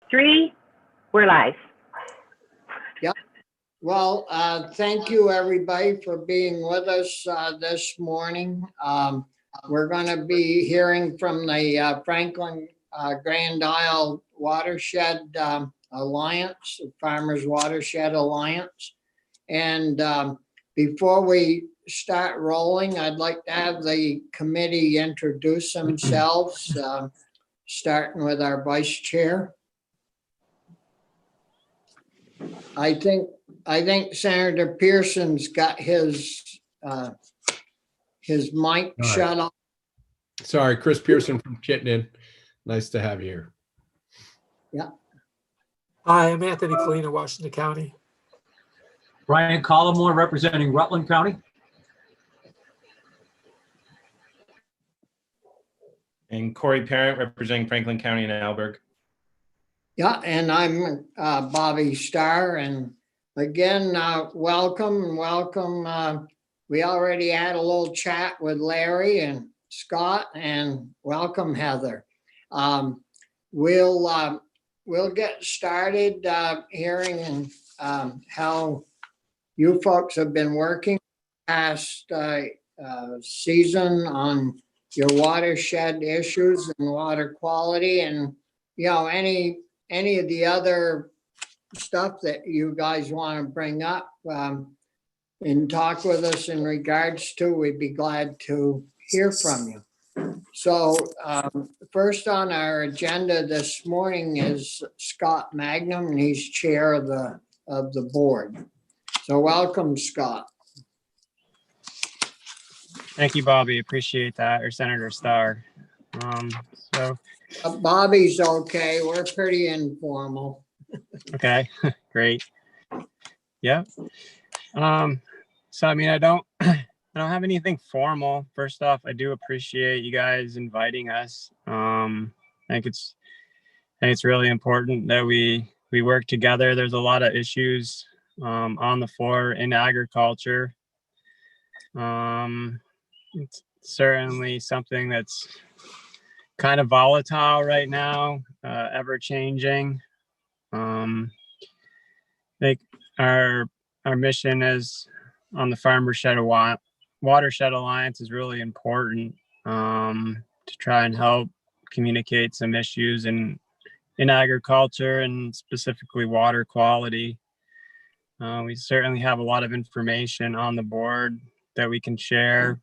Three, we're live. Yep. Well, thank you everybody for being with us this morning. We're going to be hearing from the Franklin Grand Isle Watershed Alliance, Farmers Watershed Alliance. And before we start rolling, I'd like to have the committee introduce themselves, starting with our vice chair. I think Senator Pearson's got his mic shut off. Sorry, Chris Pearson from Chittenden. Nice to have you here. Yeah. Hi, I'm Anthony Colina, Washington County. Brian Collmore representing Rutland County. And Corey Parent representing Franklin County and Alberg. Yeah, and I'm Bobby Starr, and again, welcome. We already had a little chat with Larry and Scott, and welcome, Heather. We'll get started hearing how you folks have been working past season on your watershed issues and water quality, and any of the other stuff that you guys want to bring up and talk with us in regards to, we'd be glad to hear from you. So first on our agenda this morning is Scott Magnum, and he's chair of the board. So welcome, Scott. Thank you, Bobby. Appreciate that, or Senator Starr. Bobby's okay. We're pretty informal. Okay, great. Yeah. So I mean, I don't have anything formal. First off, I do appreciate you guys inviting us. I think it's really important that we work together. There's a lot of issues on the floor in agriculture. It's certainly something that's kind of volatile right now, ever changing. I think our mission is on the Farmers Watershed Alliance is really important to try and help communicate some issues in agriculture and specifically water quality. We certainly have a lot of information on the board that we can share.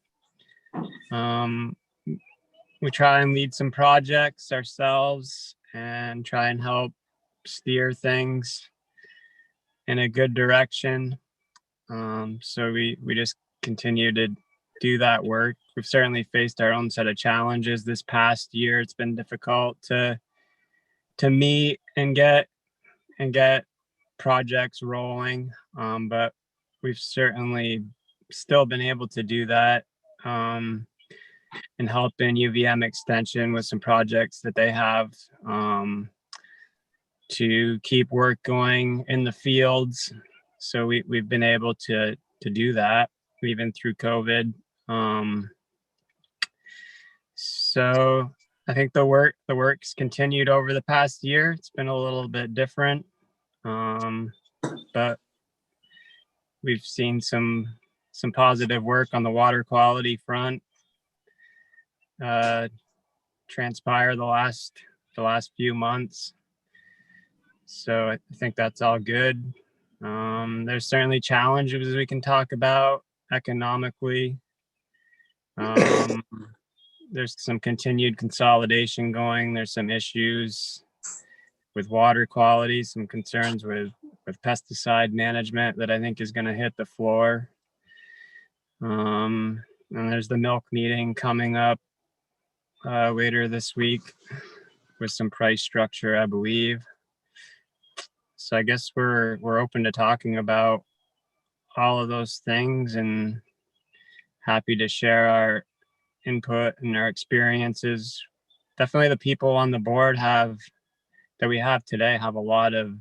We try and lead some projects ourselves and try and help steer things in a good direction. So we just continue to do that work. We've certainly faced our own set of challenges this past year. It's been difficult to meet and get projects rolling, but we've certainly still been able to do that. And helping UVM Extension with some projects that they have to keep work going in the fields. So we've been able to do that even through COVID. So I think the work's continued over the past year. It's been a little bit different, but we've seen some positive work on the water quality front transpire the last few months. So I think that's all good. There's certainly challenges we can talk about economically. There's some continued consolidation going. There's some issues with water quality, some concerns with pesticide management that I think is going to hit the floor. And there's the milk meeting coming up later this week with some price structure, I believe. So I guess we're open to talking about all of those things and happy to share our input and our experiences. Definitely the people on the board that we have today have a lot of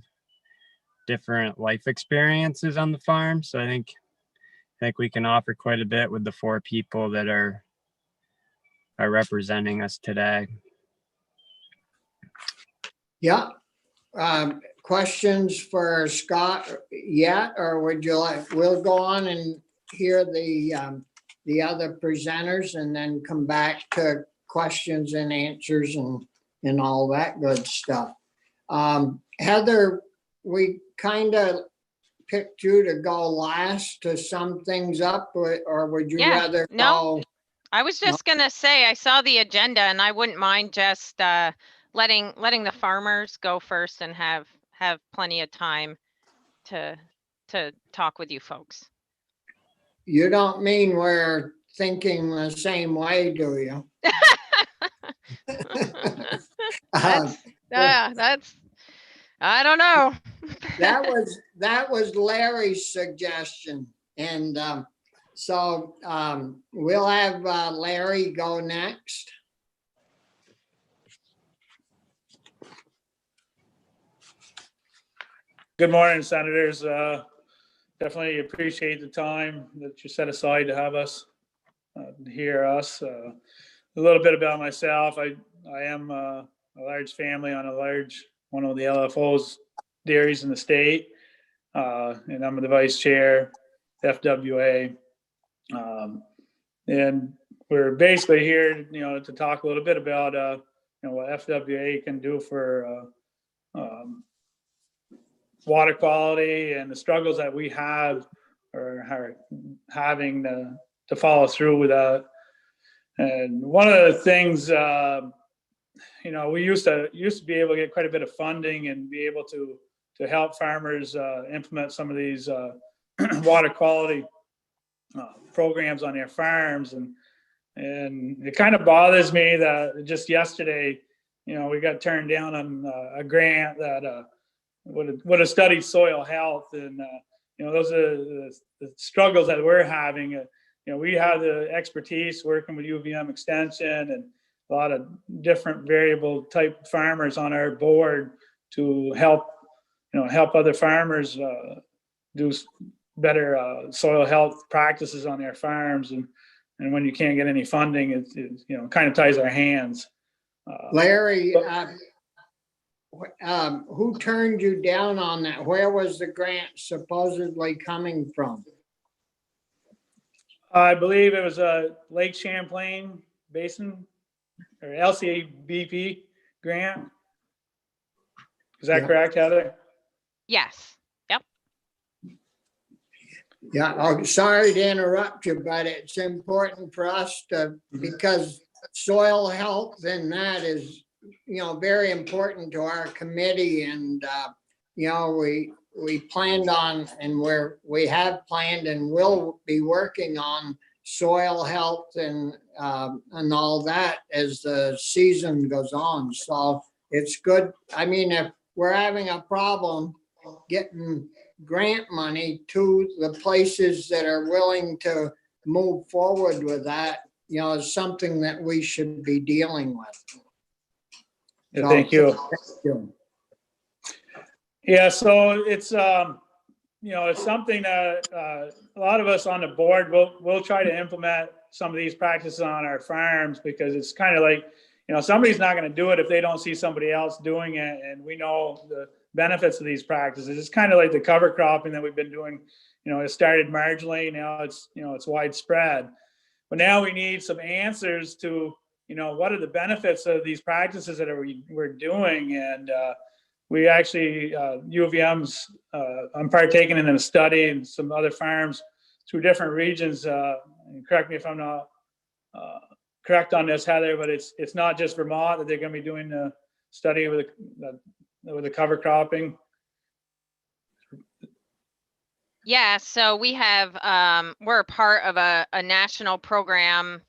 different life experiences on the farm. So I think we can offer quite a bit with the 4 people that are representing us today. Yeah. questions for Scott yet, or would you like, we'll go on and hear the other presenters and then come back to questions and answers and all that good stuff. Heather, we kind of picked you to go last to sum things up, or would you Yeah, rather no. go? I was just gonna say, I saw the agenda and I wouldn't mind just letting the farmers go first and have plenty of time to talk with you folks. You don't mean we're thinking the same way, do you? That's I don't know. That was Larry's suggestion. And so we'll have Larry go next. Good morning, Senators. Definitely appreciate the time that you set aside to have us hear us. A little bit about myself. I am a large family on one of the LFO's dairies in the state, and I'm the vice chair, FWA. And we're basically here, to talk a little bit about, what FWA can do for water quality and the struggles that we have or are having to follow through with that. And one of the things, we used to be able to get quite a bit of funding and be able to help farmers implement some of these water quality programs on their farms. And it kind of bothers me that just yesterday, we got turned down on a grant that would have studied soil health. And those are the struggles that we're having. We have the expertise working with UVM Extension and a lot of different variable type farmers on our board to help other farmers do better soil health practices on their farms. And when you can't get any funding, it kind of ties our hands. Larry, who turned you down on that? Where was the grant supposedly coming from? I believe it was a Lake Champlain Basin or LCBP grant. Is that correct, Heather? Yes. Yep. Yeah, I'm sorry to interrupt you, but it's important for us because soil health and that is, very important to our committee. And, we planned on and we have planned and will be working on soil health and all that as the season goes on. So it's good. I mean, if we're having a problem getting grant money to the places that are willing to move forward with that, is something that we should be dealing with. Yeah, thank you. Thank you. Yeah, so it's it's something that a lot of us on the board will try to implement some of these practices on our farms, because it's kind of like, somebody's not going to do it if they don't see somebody else doing it, and we know the benefits of these practices. It's kind of like the cover cropping that we've been doing. It started marginally, now it's widespread, but now we need some answers to what are the benefits of these practices that we're doing. And we actually, UVM's, I'm partaking in a study and some other farms through different regions. And correct me if I'm not correct on this, Heather, but it's not just Vermont that they're going to be doing the study with the cover cropping. Yeah, so we have we're a part of a national program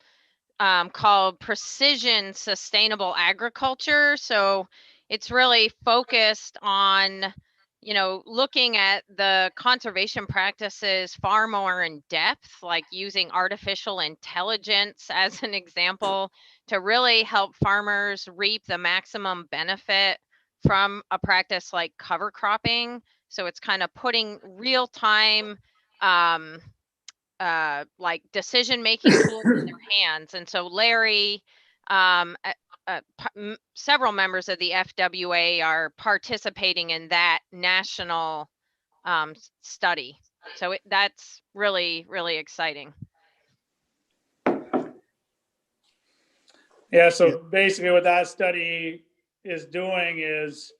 called Precision Sustainable Agriculture. So it's really focused on, looking at the conservation practices far more in depth, like using artificial intelligence as an example to really help farmers reap the maximum benefit from a practice like cover cropping. So it's kind of putting real time like decision-making tools in their hands. And so Larry, several members of the FWA are participating in that national study. So that's really, really exciting. Yeah, so basically what that study is doing is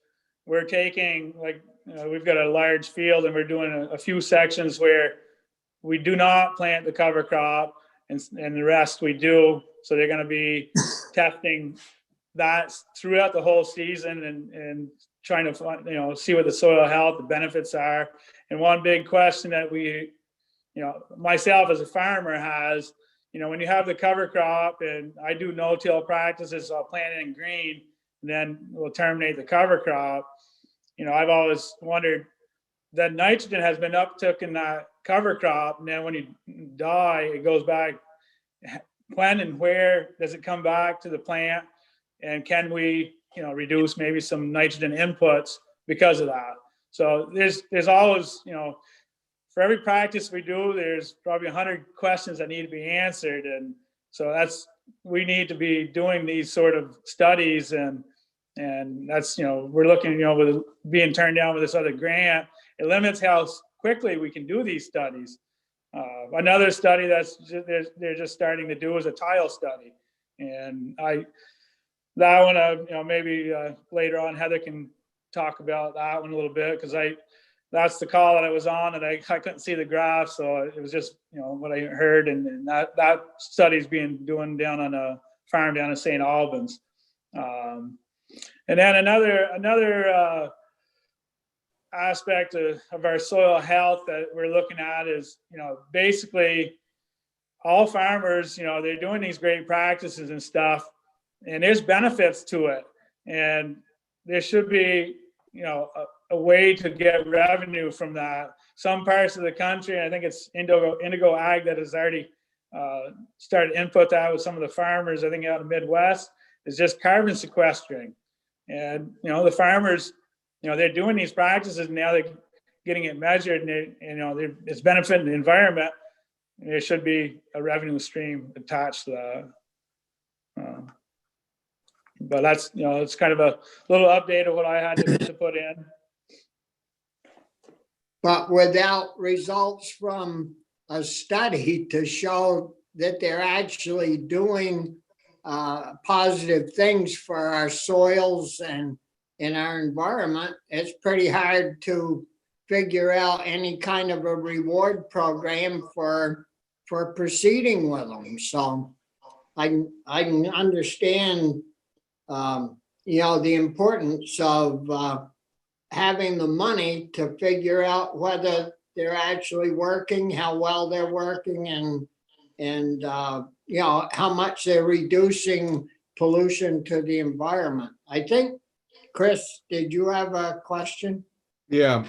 we're taking, like, we've got a large field and we're doing a few sections where we do not plant the cover crop and the rest we do. So they're going to be testing that throughout the whole season and trying to find, see what the soil health, the benefits are. And one big question that we, myself as a farmer has, when you have the cover crop, and I do no-till practices, so I'll plant it in green and then we'll terminate the cover crop. I've always wondered that nitrogen has been uptook in that cover crop, and then when you die, it goes back. When and where does it come back to the plant? And can we, reduce maybe some nitrogen inputs because of that? So there's always, for every practice we do, there's probably 100 questions that need to be answered. And so we need to be doing these sort of studies, and that's, we're looking, with being turned down with this other grant, it limits how quickly we can do these studies. Another study they're just starting to do is a tile study. And that one, maybe later on, Heather can talk about that one a little bit, because that's the call that I was on, and I couldn't see the graph, so it was just what I heard, and that study's being doing down on a farm down in St. Albans. And then another aspect of our soil health that we're looking at is, basically all farmers, they're doing these great practices and stuff, and there's benefits to it, and there should be, a way to get revenue from that. Some parts of the country, I think it's Indigo Ag that has already started to input that with some of the farmers, I think out in the Midwest, is just carbon sequestering. And, the farmers, they're doing these practices, and now they're getting it measured, and it's benefiting the environment. And there should be a revenue stream attached to that. But that's, it's kind of a little update of what I had to put in. But without results from a study to show that they're actually doing positive things for our soils and in our environment, it's pretty hard to figure out any kind of a reward program for proceeding with them. So I can understand, the importance of having the money to figure out whether they're actually working, how well they're working, and how much they're reducing pollution to the environment. I think, Chris, did you have a question? Yeah,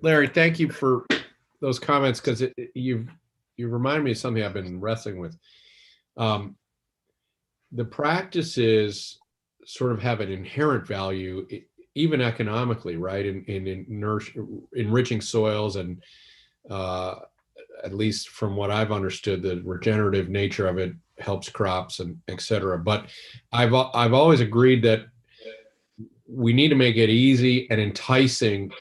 Larry, thank you for those comments, because you remind me of something I've been wrestling with. The practices sort of have an inherent value, even economically, right? In enriching soils, and at least from what I've understood, the regenerative nature of it helps crops and et cetera. But I've always agreed that we need to make it easy and enticing,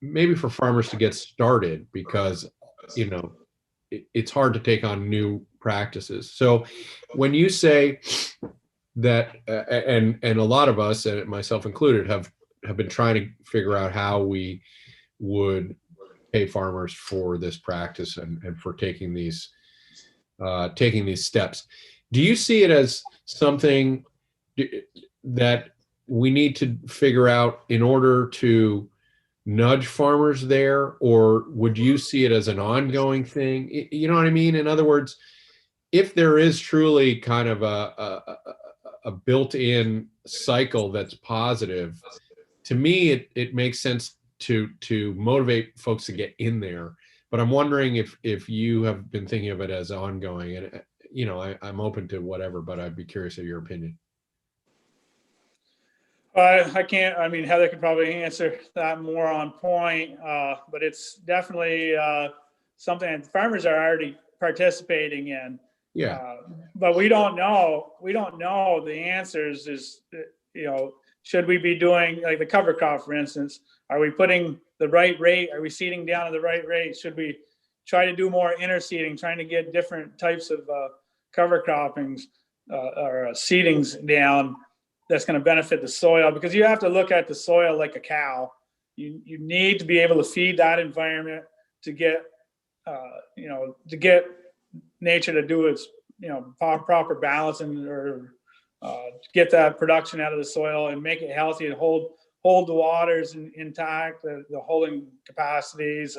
maybe for farmers to get started, because it's hard to take on new practices. So when you say that, and a lot of us, and myself included, have been trying to figure out how we would pay farmers for this practice and for taking these steps. Do you see it as something that we need to figure out in order to nudge farmers there, or would you see it as an ongoing thing? You know what I mean? In other words, if there is truly kind of a built-in cycle that's positive, to me, it makes sense to motivate folks to get in there. But I'm wondering if you have been thinking of it as ongoing, and I'm open to whatever, but I'd be curious of your opinion. I can't, Heather could probably answer that more on point, but it's definitely something that farmers are already participating in. Yeah. But we don't know the answers should we be doing like the cover crop, for instance? Are we putting the right rate? Are we seeding down at the right rate? Should we try to do more interseeding, trying to get different types of cover croppings or seedings down that's going to benefit the soil? Because you have to look at the soil like a cow. You need to be able to feed that environment to get nature to do its proper balance or get that production out of the soil and make it healthy and hold the waters intact. The holding capacities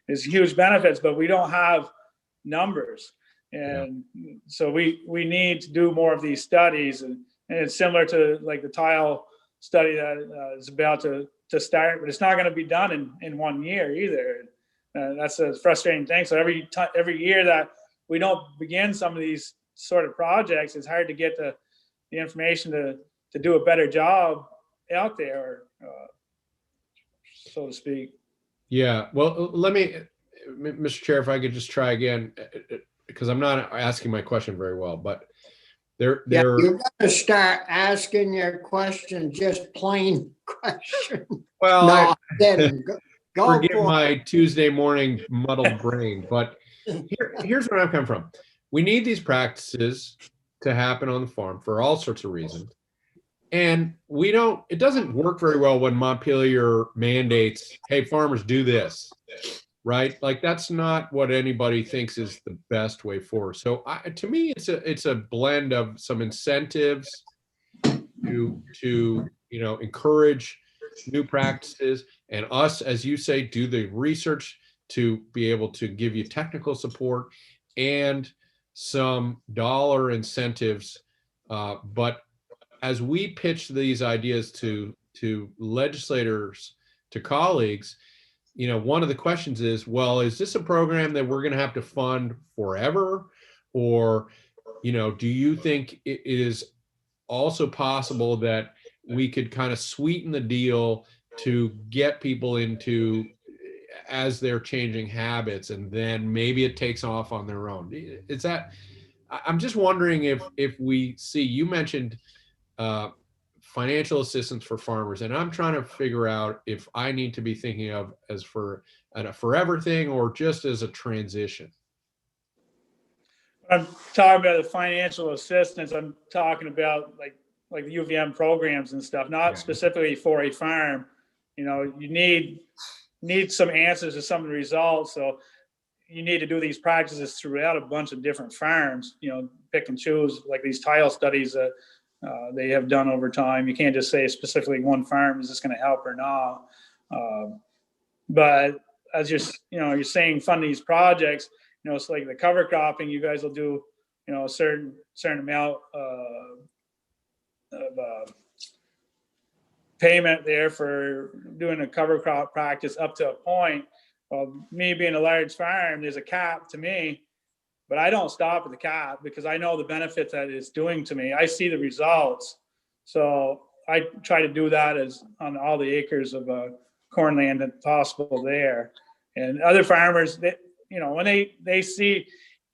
is huge benefits, but we don't have numbers, and so we need to do more of these studies, and it's similar to like the tile study that is about to start, but it's not going to be done in 1 year either. That's a frustrating thing. So every year that we don't begin some of these sort of projects, it's hard to get the information to do a better job out there, so to speak. Yeah. Well, let me, Mr. Chair, if I could just try again, because I'm not asking my question very well, but You got to start asking your question, just plain question. well, No, I didn't. Go forgive for my Tuesday morning muddled brain, but here's where I'm coming from. We need these practices to happen on the farm for all sorts of reasons. And it doesn't work very well when Montpelier mandates, hey, farmers, do this, right? Like that's not what anybody thinks is the best way forward. So to me, it's a blend of some incentives to encourage new practices, and us, as you say, do the research to be able to give you technical support and some dollar incentives. But as we pitch these ideas to legislators, to colleagues, one of the questions is, well, is this a program that we're going to have to fund forever? Or, do you think it is also possible that we could kind of sweeten the deal to get people into, as they're changing habits, and then maybe it takes off on their own? Is that, I'm just wondering if we see, you mentioned financial assistance for farmers, and I'm trying to figure out if I need to be thinking of as for a forever thing or just as a transition. I'm talking about the financial assistance. I'm talking about like the UVM programs and stuff, not specifically for a farm. You need some answers to some of the results. So you need to do these practices throughout a bunch of different farms, pick and choose, like these tile studies that they have done over time. You can't just say specifically one farm, is this going to help or not? But as you're saying, fund these projects, it's like the cover cropping, you guys will do, a certain amount of payment there for doing a cover crop practice up to a point. Well, me being a large farm, there's a cap to me, but I don't stop at the cap because I know the benefits that it's doing to me. I see the results. So I try to do that as on all the acres of corn land that's possible there. And other farmers, when they see,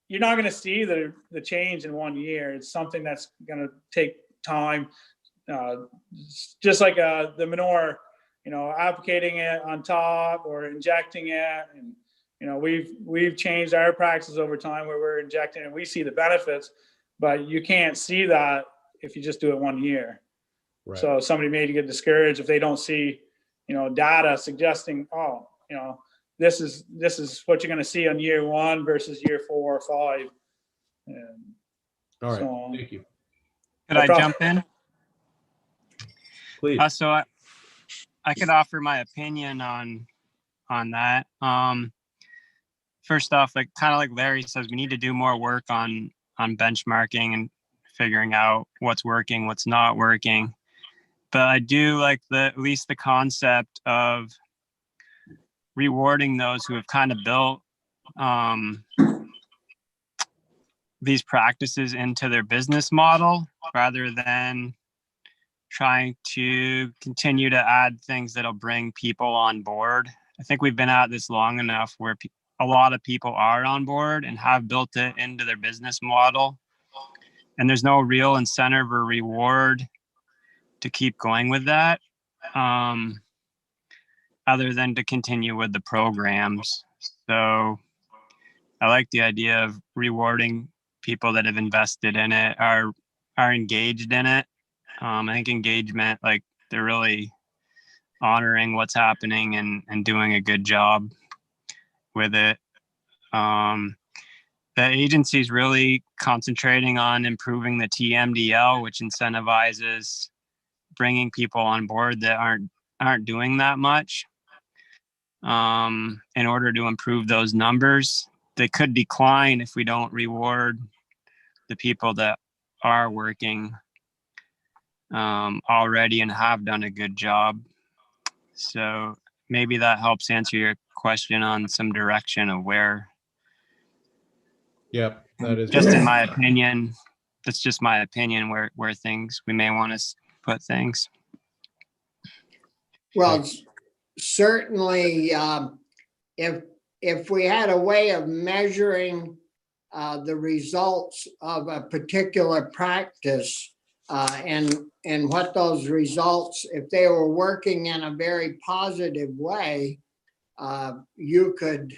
you're not going to see the change in 1 year. It's something that's going to take time. Just like the manure, applicating it on top or injecting it. And, we've changed our practices over time where we're injecting and we see the benefits, but you can't see that if you just do it 1 year. Right. So somebody may get discouraged if they don't see, data suggesting, this is what you're going to see on year 1 versus year 4 or 5. And all right. So thank you. Could I jump in? Please. So I could offer my opinion on that. First off, kind of like Larry says, we need to do more work on benchmarking and figuring out what's working, what's not working. But I do like at least the concept of rewarding those who have kind of built these practices into their business model rather than trying to continue to add things that'll bring people on board. I think we've been at this long enough where a lot of people are on board and have built it into their business model. And there's no real incentive or reward to keep going with that, other than to continue with the programs. So I like the idea of rewarding people that have invested in it, are engaged in it. I think engagement, like they're really honoring what's happening and doing a good job with it. The agency is really concentrating on improving the TMDL, which incentivizes bringing people on board that aren't doing that much. In order to improve those numbers, they could decline if we don't reward the people that are working already and have done a good job. So maybe that helps answer your question on some direction of where. Yep, that is just in my opinion. That's just my opinion where things we may want to put things. Well, certainly, if we had a way of measuring the results of a particular practice and what those results, if they were working in a very positive way, you could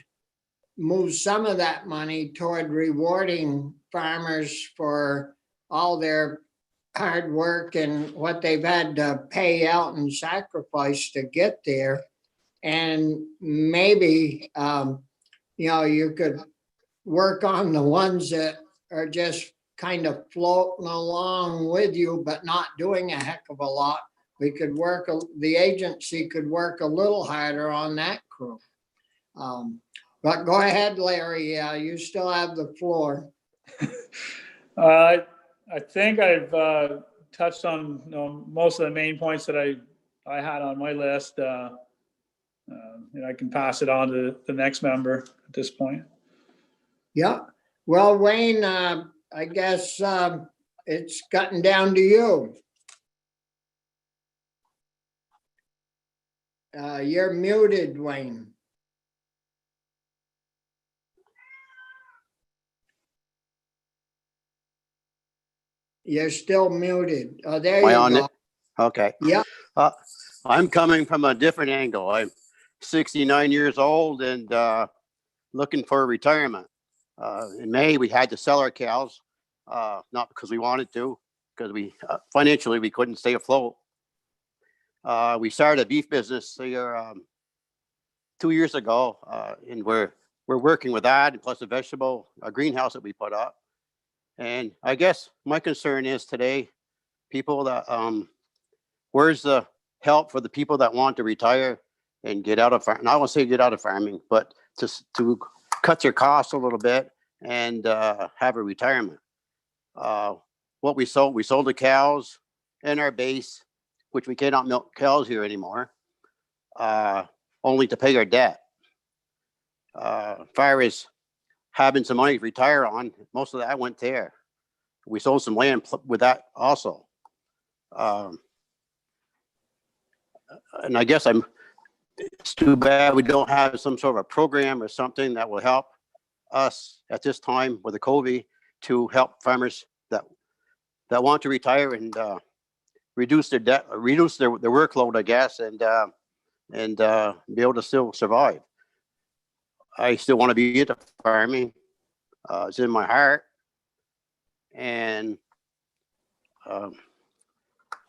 move some of that money toward rewarding farmers for all their hard work and what they've had to pay out and sacrifice to get there. And maybe, you could work on the ones that are just kind of floating along with you, but not doing a heck of a lot. We could the agency could work a little harder on that crew. But go ahead, Larry. You still have the floor. I think I've touched on most of the main points that I had on my list. And I can pass it on to the next member at this point. Yeah. Well, Wayne, I guess it's gotten down to you. You're muted, Wayne. You're still muted. Oh, there Am I you on go. it? Okay. Yeah. I'm coming from a different angle. I'm 69 years old and looking for retirement. In May, we had to sell our cows, not because we wanted to, because we financially we couldn't stay afloat. We started a beef business here 2 years ago, and we're working with that, and plus a greenhouse that we put up. And I guess my concern is today, people that where's the help for the people that want to retire and get out of farming? I won't say get out of farming, but to cut their costs a little bit and have a retirement. What we sold the cows and our base, which we cannot milk cows here anymore, only to pay our debt. Far as having some money to retire on, most of that went there. We sold some land with that also. And I guess it's too bad we don't have some sort of a program or something that will help us at this time with the COVID to help farmers that want to retire and reduce their debt, reduce their workload, I guess, and be able to still survive. I still want to be into farming. It's in my heart. And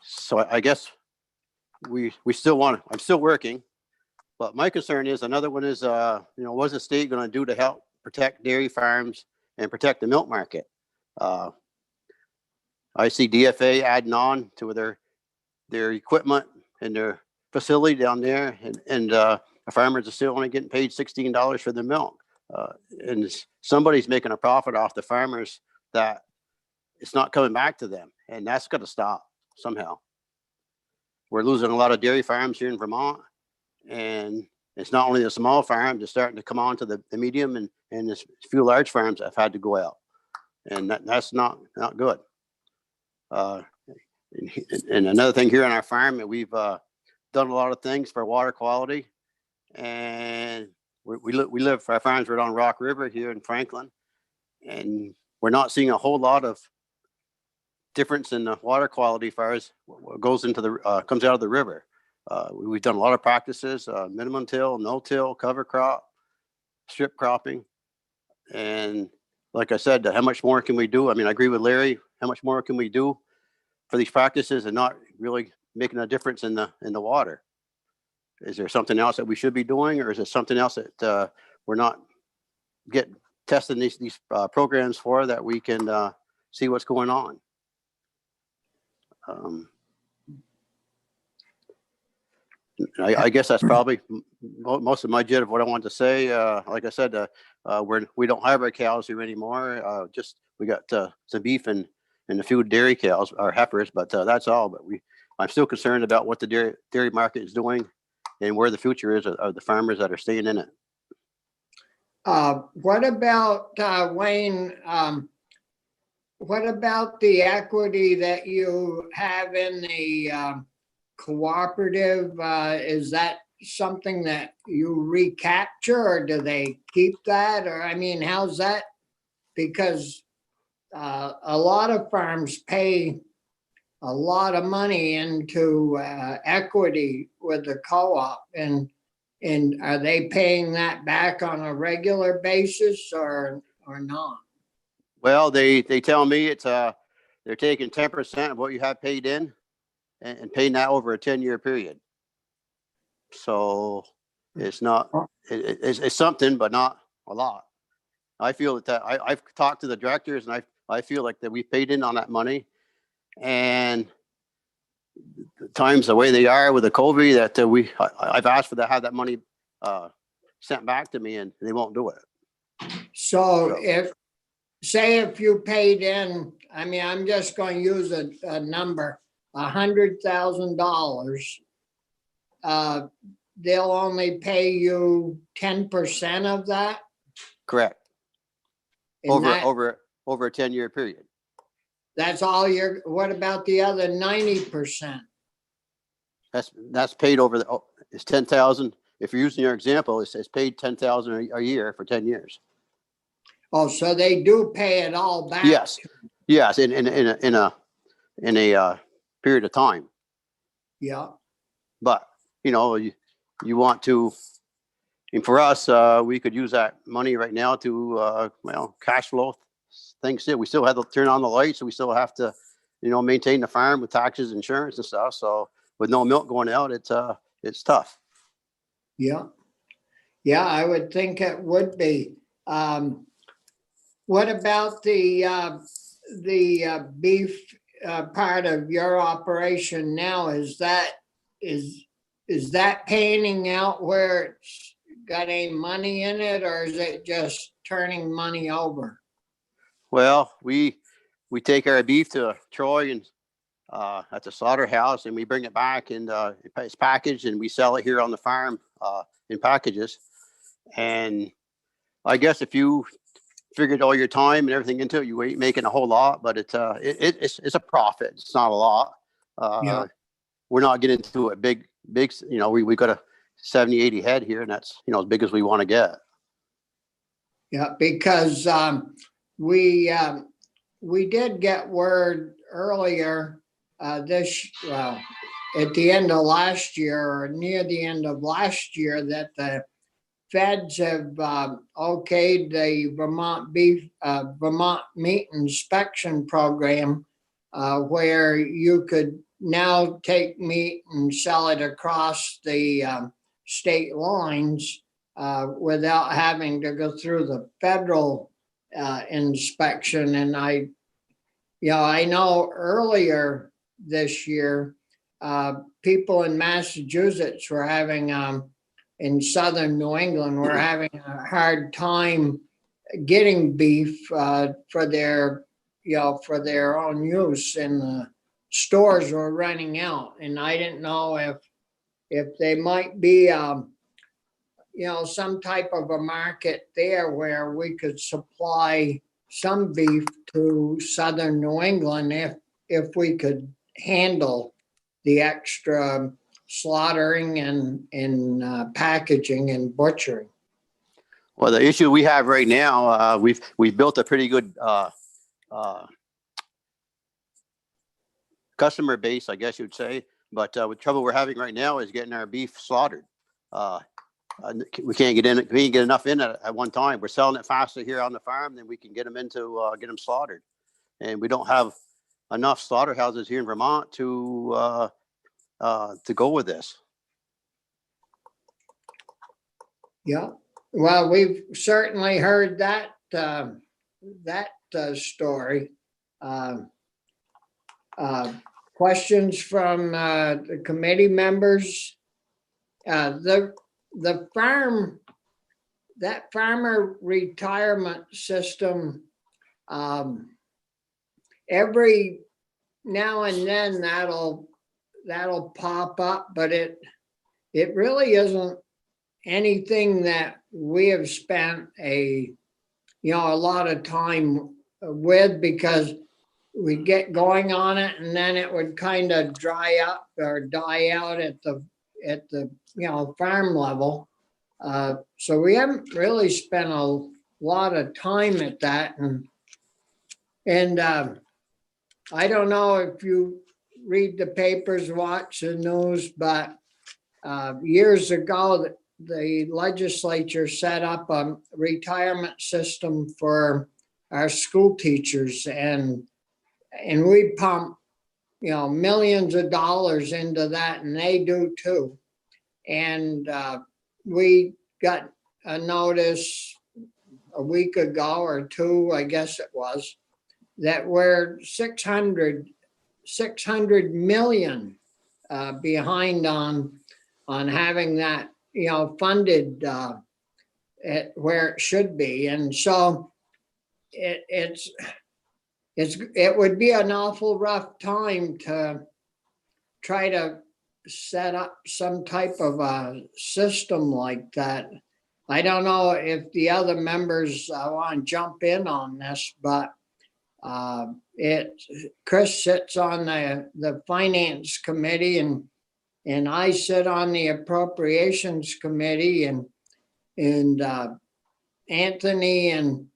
so I guess we still I'm still working, but my concern is another one is, what's the state going to do to help protect dairy farms and protect the milk market? I see DFA adding on to their equipment and their facility down there, and the farmers are still only getting paid $16 for the milk. And somebody's making a profit off the farmers that it's not coming back to them, and that's got to stop somehow. We're losing a lot of dairy farms here in Vermont, and it's not only the small farms, they're starting to come on to the medium and there's a few large farms that have had to go out, and that's not good. And another thing here on our farm, we've done a lot of things for water quality, and we live, our farms right on Rock River here in Franklin, and we're not seeing a whole lot of difference in the water quality as far as what goes into the comes out of the river. We've done a lot of practices, minimum till, no till, cover crop, strip cropping. And like I said, how much more can we do? I mean, I agree with Larry. How much more can we do for these practices and not really making a difference in the water? Is there something else that we should be doing, or is there something else that we're not testing these programs for, that we can see what's going on? I guess that's probably most of my gist of what I wanted to say. Like I said, we don't hybrid cows here anymore. Just we got some beef and a few dairy cows, or heifers, but that's all. But I'm still concerned about what the dairy market is doing and where the future is of the farmers that are staying in it. What about Wayne? What about the equity that you have in the cooperative? Is that something that you recapture, or do they keep that? Or I mean, how's that? Because a lot of farms pay a lot of money into equity with the co-op, and are they paying that back on a regular basis or not? Well, they tell me it's they're taking 10% of what you have paid in and paying that over a 10-year period. So it's not, it's something, but not a lot. I feel that I've talked to the directors, and I feel like that we paid in on that money, and the times the way they are with the COVID, that I've asked for have that money sent back to me, and they won't do it. So if you paid in, I mean, I'm just going to use a number, $100,000, they'll only pay you 10% of that? Correct. And Over a 10-year period. That's all what about the other 90%? That's paid over it's 10,000. If you're using your example, it's paid 10,000 a year for 10 years. Oh, so they do pay it all back? Yes, in a period of time. Yeah. But you want to, and for us, we could use that money right now to cash flow things. We still have to turn on the lights, so we still have to maintain the farm with taxes, insurance, and stuff. So with no milk going out, it's tough. Yeah, I would think it would be. What about the beef part of your operation now? Is that panning out where it's got any money in it, or is it just turning money over? Well, we take our beef to Troy and at the slaughterhouse, and we bring it back, and it's packaged, and we sell it here on the farm in packages. And I guess if you figured all your time and everything into it, you ain't making a whole lot, but it's a profit. It's not a lot. We're not getting into a big. We got a 70, 80 head here, and that's as big as we want to get. Yeah, because we did get word earlier at the end of last year, or near the end of last year, that the feds have okayed the Vermont meat inspection program, where you could now take meat and sell it across the state lines without having to go through the federal inspection. And I know earlier this year, people in Massachusetts were having in southern New England were having a hard time getting beef for their own use, and the stores were running out. And I didn't know if they might be some type of a market there where we could supply some beef to southern New England if we could handle the extra slaughtering and packaging and butchering. Well, the issue we have right now, we've built a pretty good customer base, I guess you'd say. But the trouble we're having right now is getting our beef slaughtered. We can't get enough in at one time. We're selling it faster here on the farm than we can get them get them slaughtered, and we don't have enough slaughterhouses here in Vermont to go with this. Yeah, well, we've certainly heard that story. Questions from the committee members? The farmer retirement system, every now and then that'll pop up, but it really isn't anything that we have spent a lot of time with, because we get going on it and then it would kind of dry up or die out at the farm level. So we haven't really spent a lot of time at that, and I don't know if you read the papers, watch the news, but years ago the legislature set up a retirement system for our school teachers, and we pump millions of dollars into that, and they do too. And we got a notice a week ago or two, I guess it was, that we're 600 million behind on having that funded at where it should be. And so it would be an awful rough time to try to set up some type of a system like that. I don't know if the other members want to jump in on this, but Chris sits on the finance committee, and I sit on the appropriations committee, and Anthony and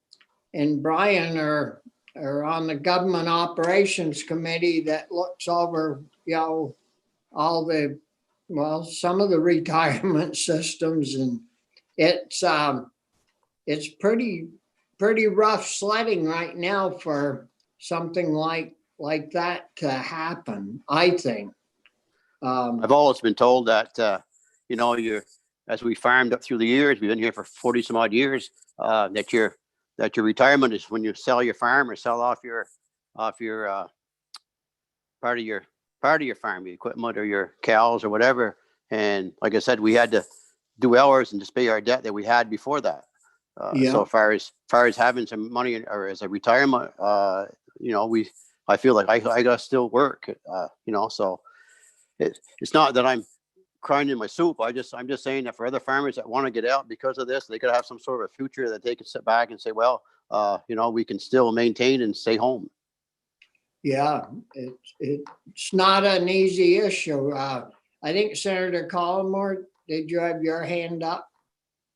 Brian are on the government operations committee that looks over all some of the retirement systems, and it's pretty rough sledding right now for something like that to happen, I think. I've always been told that as we farmed up through the years, we've been here for 40 some odd years, that your retirement is when you sell your farm or sell off your part of your farm, your equipment or your cows or whatever. And like I said, we had to do ours and just pay our debt that we had before that. So far as having some money or as a retirement, I feel like I gotta still work, so it's not that I'm crying in my soup. I'm just saying that for other farmers that want to get out because of this, they could have some sort of a future that they could sit back and say, well, we can still maintain and stay home. Yeah, it's not an easy issue. I think Senator Collmore, did you have your hand up?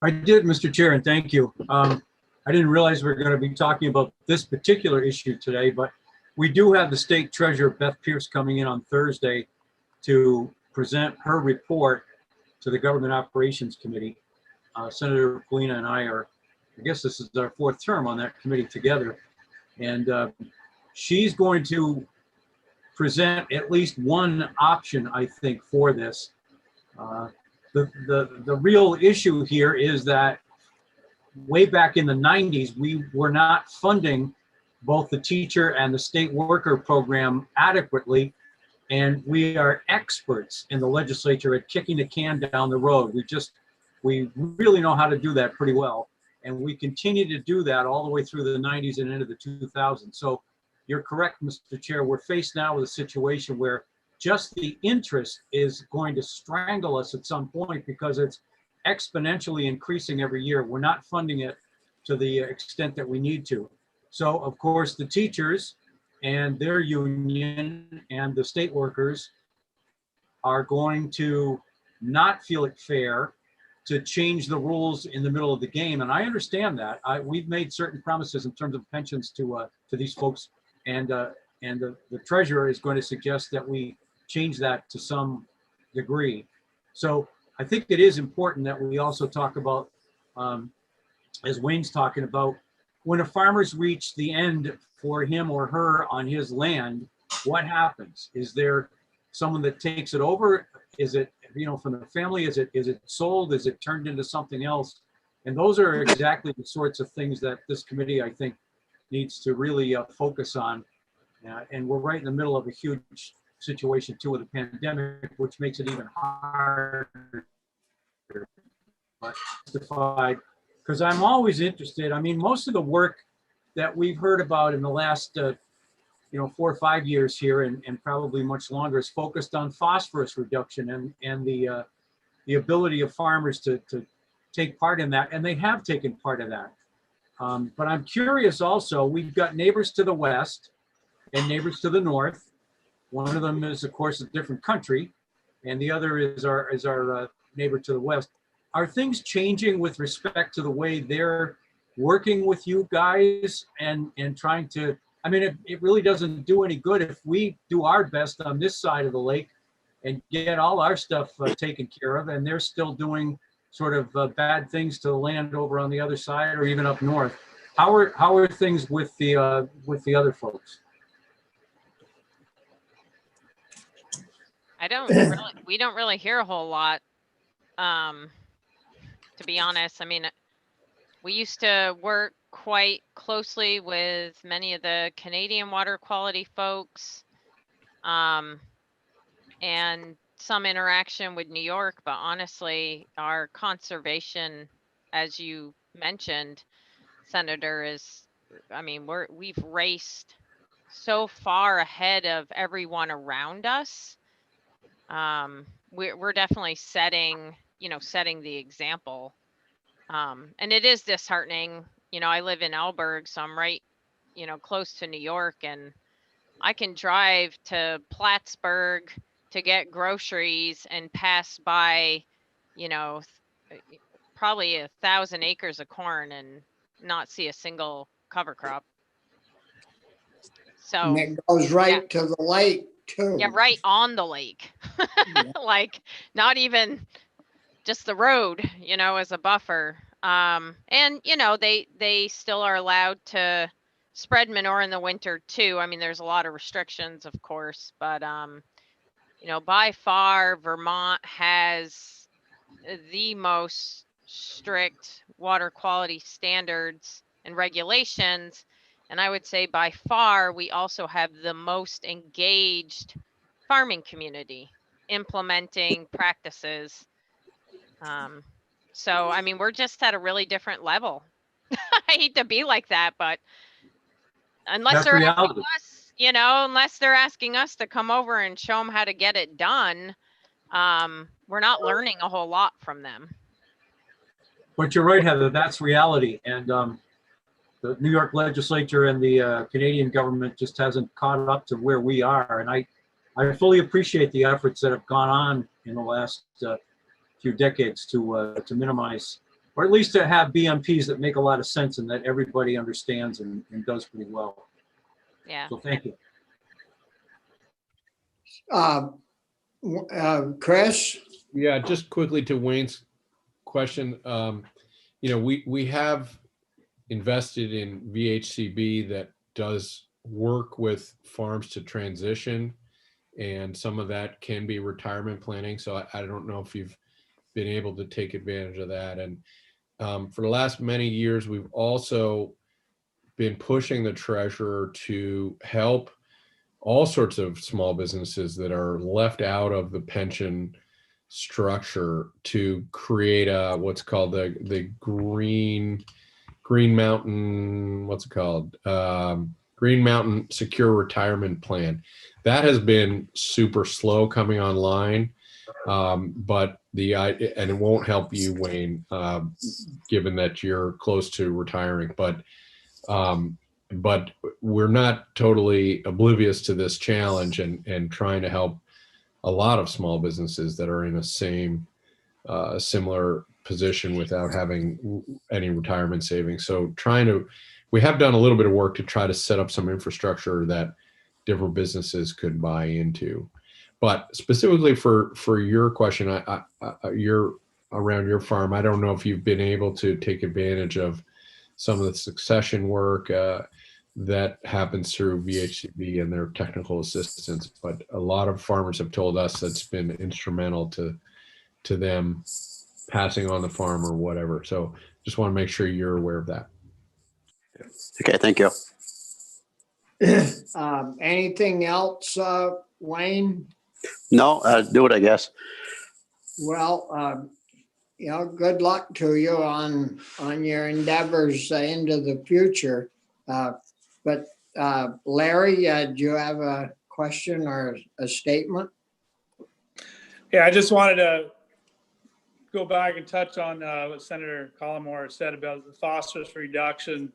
I did, Mr. Chair, and thank you. I didn't realize we were going to be talking about this particular issue today, but we do have the State Treasurer, Beth Pierce, coming in on Thursday to present her report to the Government Operations Committee. Senator Polina and I I guess this is our fourth term on that committee together. And she's going to present at least one option, I think, for this. The real issue here is that way back in the 90s, we were not funding both the teacher and the state worker program adequately. And we are experts in the legislature at kicking the can down the road. We really know how to do that pretty well. And we continue to do that all the way through the 90s and into the 2000s. So you're correct, Mr. Chair. We're faced now with a situation where just the interest is going to strangle us at some point because it's exponentially increasing every year. We're not funding it to the extent that we need to. So, of course, the teachers and their union and the state workers are going to not feel it fair to change the rules in the middle of the game. And I understand that. We've made certain promises in terms of pensions to these folks, and the treasurer is going to suggest that we change that to some degree. So I think it is important that we also talk about, as Wayne's talking about, when a farmer's reached the end for him or her on his land, what happens? Is there someone that takes it over? Is it, from the family? Is it sold? Is it turned into something else? And those are exactly the sorts of things that this committee, I think, needs to really focus on. And we're right in the middle of a huge situation too with the pandemic, which makes it even harder. But justified, because I'm always interested. I mean, most of the work that we've heard about in the last 4 or 5 years here, and probably much longer, is focused on phosphorus reduction and the ability of farmers to take part in that, and they have taken part of that. But I'm curious also, we've got neighbors to the west and neighbors to the north. One of them is, of course, a different country, and the other is our neighbor to the west. Are things changing with respect to the way they're working with you guys and trying to, I mean, it really doesn't do any good if we do our best on this side of the lake and get all our stuff taken care of, and they're still doing sort of bad things to the land over on the other side or even up north. How are things with the other folks? We don't really hear a whole lot, to be honest. I mean, we used to work quite closely with many of the Canadian water quality folks, and some interaction with New York, but honestly, our conservation, as you mentioned, Senator, we've raced so far ahead of everyone around us. We're definitely setting the example. And it is disheartening. I live in Alberg, so I'm right, close to New York, and I can drive to Plattsburgh to get groceries and pass by, probably 1,000 acres of corn and not see a single cover crop. So And it goes right to the lake too. yeah, right on the lake. Yeah. Like not even just the road, as a buffer. And they still are allowed to spread manure in the winter too. I mean, there's a lot of restrictions, of course, but by far Vermont has the most strict water quality standards and regulations. And I would say by far, we also have the most engaged farming community implementing practices. So, I mean, we're just at a really different level. I hate to be like that, but unless they're asking us, unless they're asking us to come over and show them how to get it done, we're not learning a whole lot from them. But you're right, Heather, that's reality. And the New York legislature and the Canadian government just hasn't caught up to where we are. And I fully appreciate the efforts that have gone on in the last few decades to minimize, or at least to have BMPs that make a lot of sense and that everybody understands and does pretty well. Yeah. So thank you. Chris? Yeah, just quickly to Wayne's question. We have invested in VHCB that does work with farms to transition, and some of that can be retirement planning. So I don't know if you've been able to take advantage of that. And for the last many years, we've also been pushing the treasurer to help all sorts of small businesses that are left out of the pension structure to create what's called the Green Mountain, Green Mountain Secure Retirement Plan. That has been super slow coming online, but and it won't help you, Wayne, given that you're close to retiring. But we're not totally oblivious to this challenge and trying to help a lot of small businesses that are in a similar position without having any retirement savings. So we have done a little bit of work to try to set up some infrastructure that different businesses could buy into. But specifically for your question, you're around your farm. I don't know if you've been able to take advantage of some of the succession work that happens through VHCB and their technical assistance. But a lot of farmers have told us that's been instrumental to them passing on the farm or whatever. So just want to make sure you're aware of that. Okay, thank you. Anything else, Wayne? No, do it, I guess. Well, good luck to you on your endeavors into the future. But Larry, do you have a question or a statement? Yeah, I just wanted to go back and touch on what Senator Collmore said about the phosphorus reduction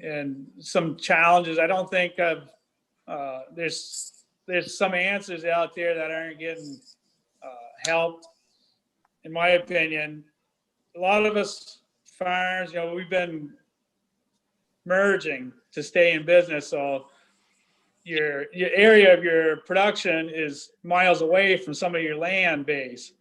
and some challenges. I don't think there's some answers out there that aren't getting helped. In my opinion, a lot of us farmers, we've been merging to stay in business. So your area of your production is miles away from some of your land base.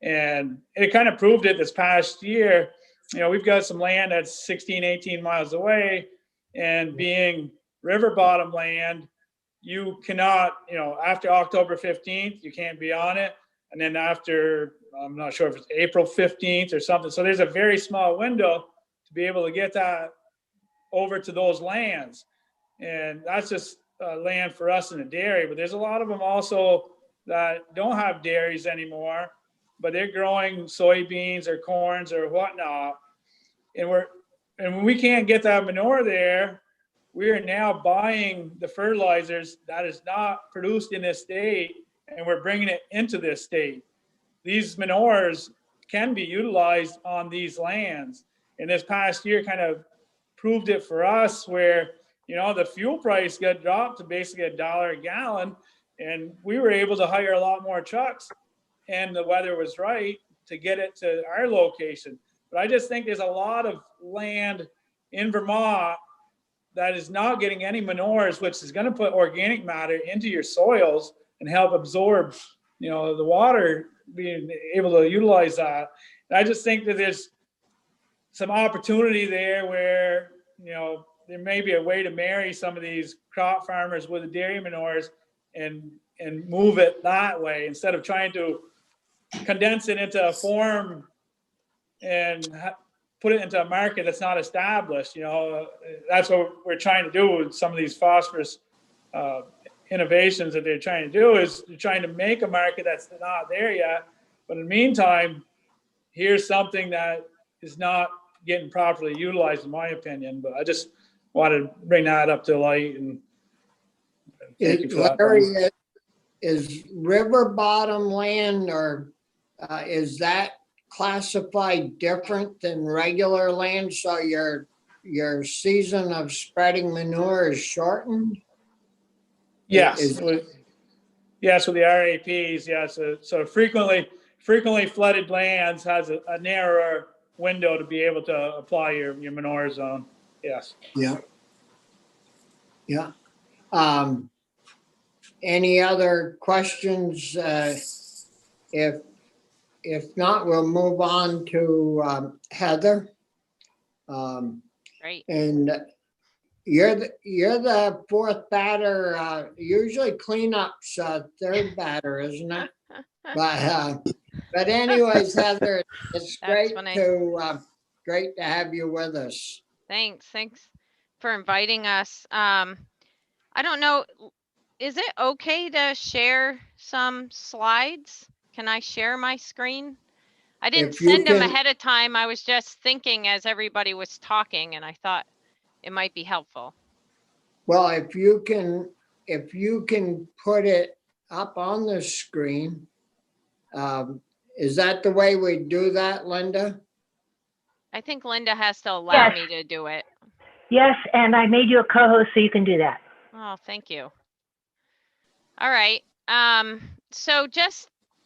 And it kind of proved it this past year. We've got some land that's 16, 18 miles away, and being river bottom land, you cannot, after October 15th, you can't be on it. And then after, I'm not sure if it's April 15th or something. So there's a very small window to be able to get that over to those lands. And that's just land for us in the dairy. But there's a lot of them also that don't have dairies anymore, but they're growing soybeans or corns or whatnot. And when we can't get that manure there, we are now buying the fertilizers that is not produced in this state, and we're bringing it into this state. These manures can be utilized on these lands. And this past year kind of proved it for us, where, the fuel price got dropped to basically $1 a gallon, and we were able to hire a lot more trucks, and the weather was right to get it to our location. But I just think there's a lot of land in Vermont that is not getting any manures, which is going to put organic matter into your soils and help absorb, the water, being able to utilize that. And I just think that there's some opportunity there where, there may be a way to marry some of these crop farmers with the dairy manures and move it that way, instead of trying to condense it into a form and put it into a market that's not established. That's what we're trying to do with some of these phosphorus innovations that they're trying to do, is they're trying to make a market that's not there yet. But in the meantime, here's something that is not getting properly utilized, in my opinion. But I just wanted to bring that up to light. And thank you for that. Larry, is river bottom land, or is that classified different than regular land? So your season of spreading manure is shortened? Yes. Yes, with the RAPs, yes. So frequently flooded lands has a narrower window to be able to apply your manure zone. Yes. Yeah. Yeah. Any other questions? If not, we'll move on to Heather. Great. And you're the fourth batter. Usually cleanup's third batter, isn't it? But anyways, Heather, it's great to have you with us. Thanks for inviting us. I don't know, is it okay to share some slides? Can I share my screen? I didn't send them ahead of time. I was just thinking as everybody was talking, and I thought it might be helpful. Well, if you can put it up on the screen, is that the way we do that, Linda? I think Linda has to allow me to do it. Yes, and I made you a co-host so you can do that. Oh, thank you. All right. So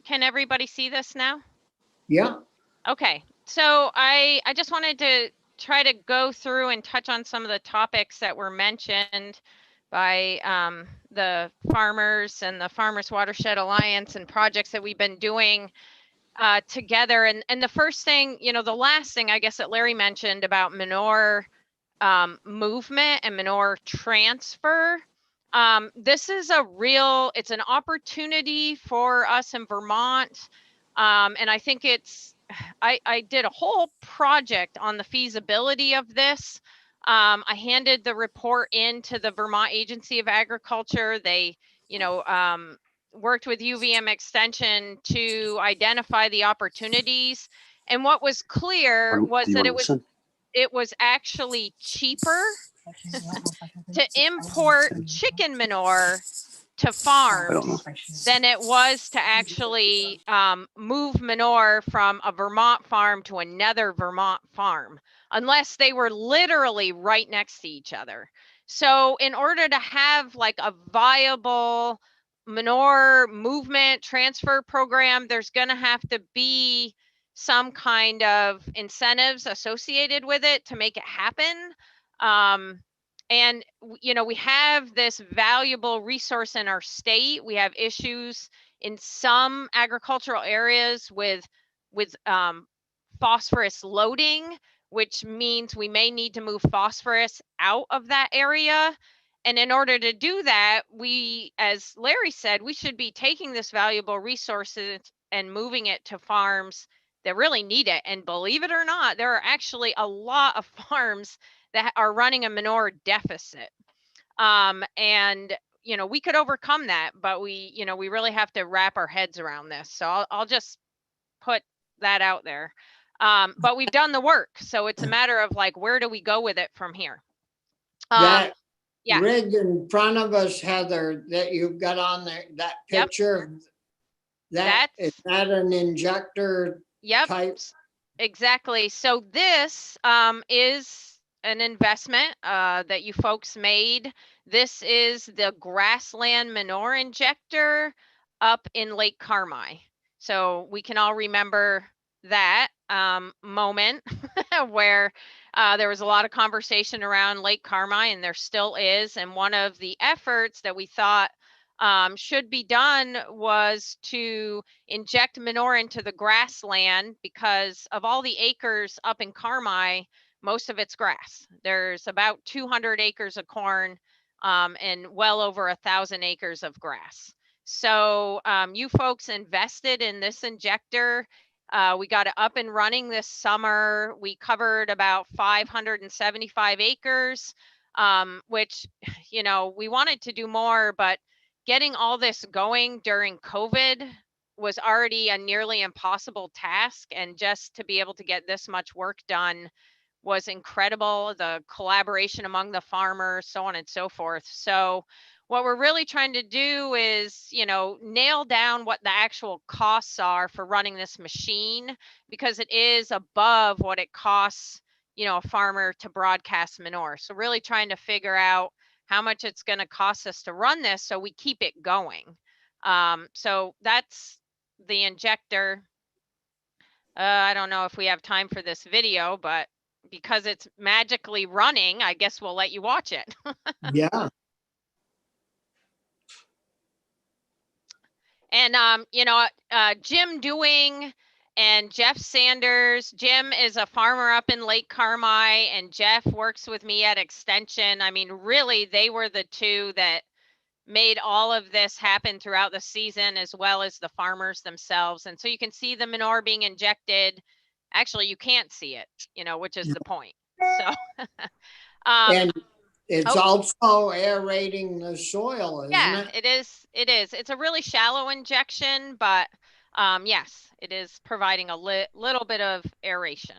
can everybody see this now? Yeah. Okay, so I just wanted to try to go through and touch on some of the topics that were mentioned by the farmers and the Farmers Watershed Alliance and projects that we've been doing together. And the first thing, you know, the last thing I guess that Larry mentioned about manure movement and manure transfer. This is it's an opportunity for us in Vermont. And I think I did a whole project on the feasibility of this. I handed the report in to the Vermont Agency of Agriculture. They, you know, worked with UVM Extension to identify the opportunities. And what was clear was that it was actually cheaper to import chicken manure to farms than it was to actually move manure from a Vermont farm to another Vermont farm, unless they were literally right next to each other. So in order to have like a viable manure movement transfer program, there's going to have to be some kind of incentives associated with it to make it happen. And you know, we have this valuable resource in our state. We have issues in some agricultural areas with phosphorus loading, which means we may need to move phosphorus out of that area. And in order to do that, we, as Larry said, we should be taking this valuable resources and moving it to farms that really need it. And believe it or not, there are actually a lot of farms that are running a manure deficit. And you know, we could overcome that, but we, you know, we really have to wrap our heads around this. So I'll just put that out there. But we've done the work, so it's a matter of like, where do we go with it from here? That Yeah. rig in front of us, Heather, that you've got on there, that Yep. picture, is that an injector Yep. type? Exactly. So this is an investment that you folks made. This is the grassland manure injector up in Lake Carmi. So we can all remember that moment where there was a lot of conversation around Lake Carmi, and there still is. And one of the efforts that we thought should be done was to inject manure into the grassland, because of all the acres up in Carmi, most of it's grass. There's about 200 acres of corn and well over 1,000 acres of grass. So you folks invested in this injector. We got it up and running this summer. We covered about 575 acres, which, you know, we wanted to do more, but getting all this going during COVID was already a nearly impossible task. And just to be able to get this much work done was incredible. The collaboration among the farmers, so on and so forth. So what we're really trying to do is, you know, nail down what the actual costs are for running this machine, because it is above what it costs, you know, a farmer to broadcast manure. So really trying to figure out how much it's going to cost us to run this so we keep it going. So that's the injector. I don't know if we have time for this video, but because it's magically running, I guess we'll let you watch it. Yeah. And, you know, Jim Dewing and Jeff Sanders. Jim is a farmer up in Lake Carmi, and Jeff works with me at Extension. I mean, really, they were the two that made all of this happen throughout the season, as well as the farmers themselves. And so you can see the manure being injected. Actually, you can't see it, you know, which is the point. So, And it's also aerating the soil, isn't yeah, it? it is. It is. It's a really shallow injection, but yes, it is providing a little bit of aeration.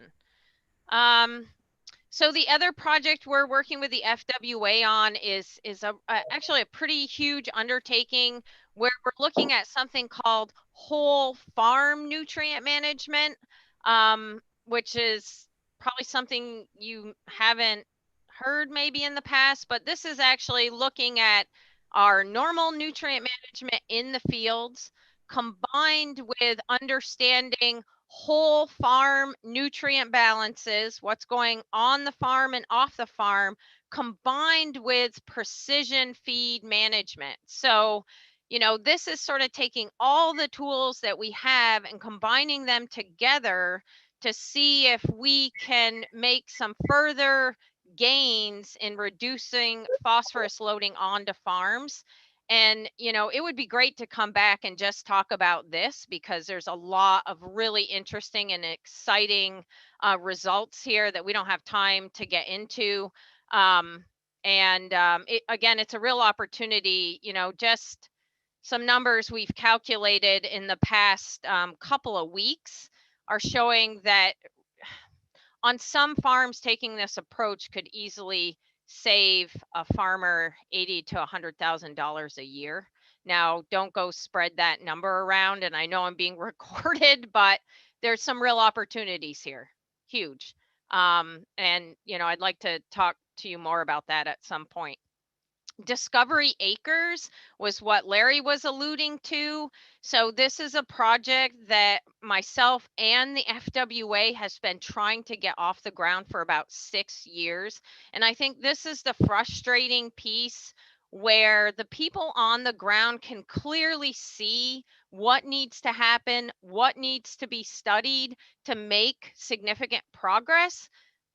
So the other project we're working with the FWA on is actually a pretty huge undertaking, where we're looking at something called whole farm nutrient management, which is probably something you haven't heard maybe in the past, but this is actually looking at our normal nutrient management in the fields, combined with understanding whole farm nutrient balances, what's going on the farm and off the farm, combined with precision feed management. So, you know, this is sort of taking all the tools that we have and combining them together to see if we can make some further gains in reducing phosphorus loading onto farms. And, you know, it would be great to come back and just talk about this because there's a lot of really interesting and exciting results here that we don't have time to get into. Again, it's a real opportunity, you know, just some numbers we've calculated in the past couple of weeks are showing that on some farms, taking this approach could easily save a farmer $80,000 to $100,000 a year. Now, don't go spread that number around, and I know I'm being recorded, but there's some real opportunities here, huge. And you know, I'd like to talk to you more about that at some point. Discovery Acres was what Larry was alluding to. So this is a project that myself and the FWA has been trying to get off the ground for about 6 years. And I think this is the frustrating piece where the people on the ground can clearly see what needs to happen, what needs to be studied to make significant progress,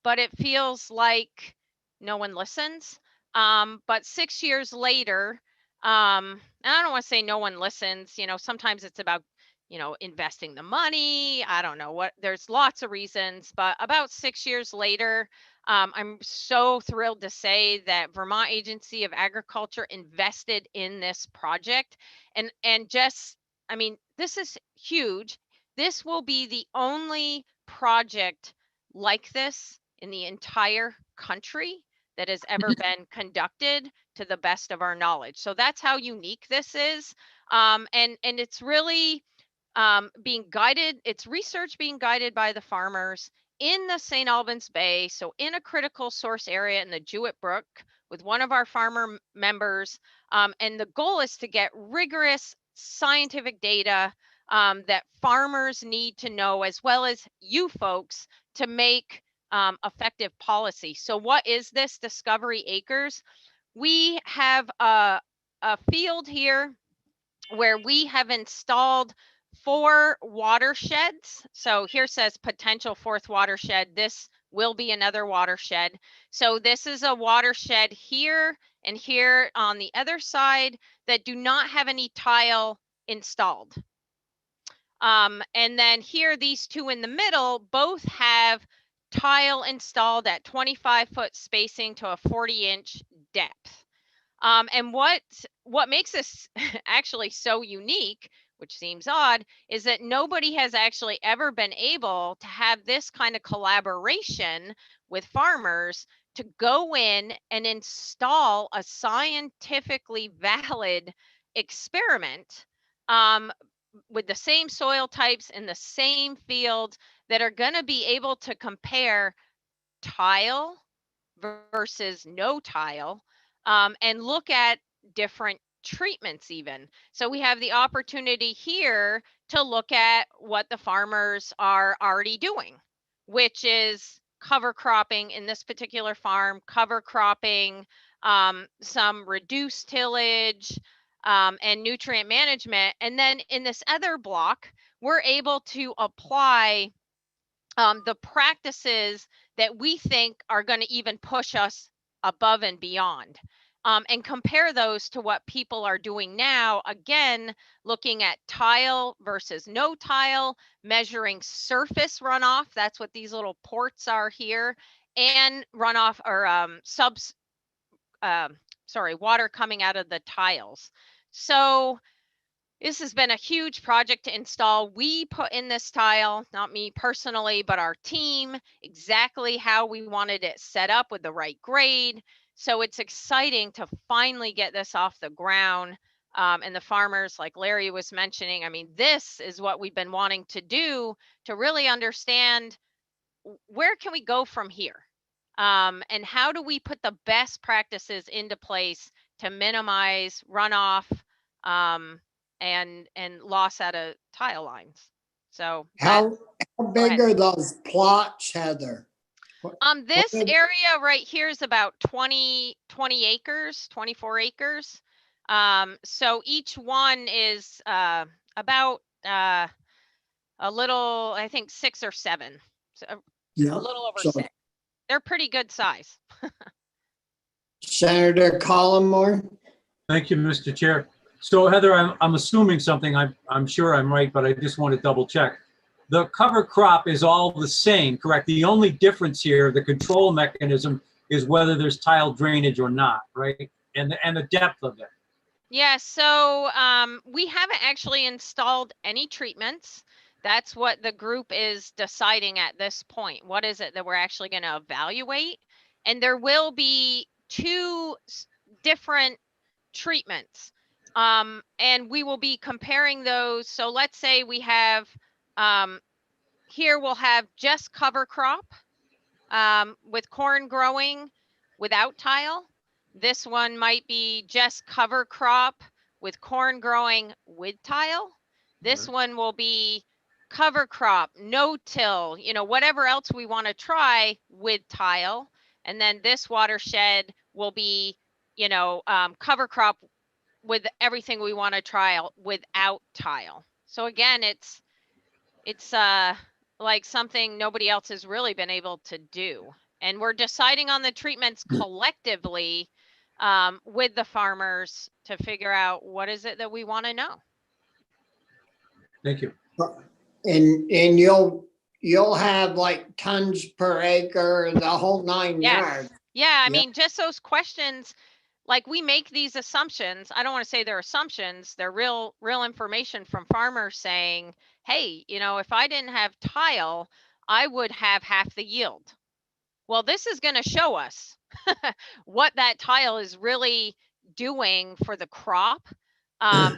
but it feels like no one listens. But 6 years later, and I don't want to say no one listens, you know, sometimes it's about, you know, investing the money. I don't know what, there's lots of reasons, but about 6 years later, I'm so thrilled to say that Vermont Agency of Agriculture invested in this project. And just, I mean, this is huge. This will be the only project like this in the entire country that has ever been conducted to the best of our knowledge. So that's how unique this is. And it's really being guided, it's research being guided by the farmers in the St. Albans Bay, so in a critical source area in the Jewett Brook with one of our farmer members. And the goal is to get rigorous scientific data that farmers need to know, as well as you folks, to make effective policy. So what is this Discovery Acres? We have a field here where we have installed 4 watersheds. So here says potential 4th watershed. This will be another watershed. So this is a watershed here and here on the other side that do not have any tile installed. And then here, these 2 in the middle both have tile installed at 25-foot spacing to a 40-inch depth. And what makes this actually so unique, which seems odd, is that nobody has actually ever been able to have this kind of collaboration with farmers to go in and install a scientifically valid experiment with the same soil types in the same field that are going to be able to compare tile versus no tile and look at different treatments even. So we have the opportunity here to look at what the farmers are already doing, which is cover cropping in this particular farm, cover cropping, some reduced tillage, and nutrient management. And then in this other block, we're able to apply the practices that we think are going to even push us above and beyond. And compare those to what people are doing now. Again, looking at tile versus no tile, measuring surface runoff. That's what these little ports are here, and runoff or water coming out of the tiles. So this has been a huge project to install. We put in this tile, not me personally, but our team, exactly how we wanted it set up with the right grade. So it's exciting to finally get this off the ground. And the farmers, like Larry was mentioning, I mean, this is what we've been wanting to do to really understand where can we go from here? And how do we put the best practices into place to minimize runoff, and loss out of tile lines. So How big ahead. are those plots, Heather? This What are- area right here is about 20 acres, 24 acres. So each one is about a little, I think 6 or 7, so a Yeah, little over so 6. They're pretty good size. Senator Collmore? Thank you, Mr. Chair. So Heather, I'm assuming something, I'm sure I'm right, but I just want to double check. The cover crop is all the same, correct? The only difference here, the control mechanism, is whether there's tile drainage or not, right? And the depth of it. Yeah, so we haven't actually installed any treatments. That's what the group is deciding at this point. What is it that we're actually going to evaluate? And there will be 2 different treatments. And we will be comparing those. So let's say we have, here we'll have just cover crop with corn growing without tile. This one might be just cover crop with corn growing with tile. This one will be cover crop, no till, whatever else we want to try with tile. And then this watershed will be, cover crop with everything we want to try without tile. So again, it's like something nobody else has really been able to do. And we're deciding on the treatments collectively with the farmers to figure out what is it that we want to know. Thank you. And you'll have like tons per acre, the whole 9 yards. Yeah, I Yep. mean, just those questions, like we make these assumptions. I don't want to say they're assumptions. They're real information from farmers saying, hey, if I didn't have tile, I would have half the yield. Well, this is going to show us what that tile is really doing for the crop,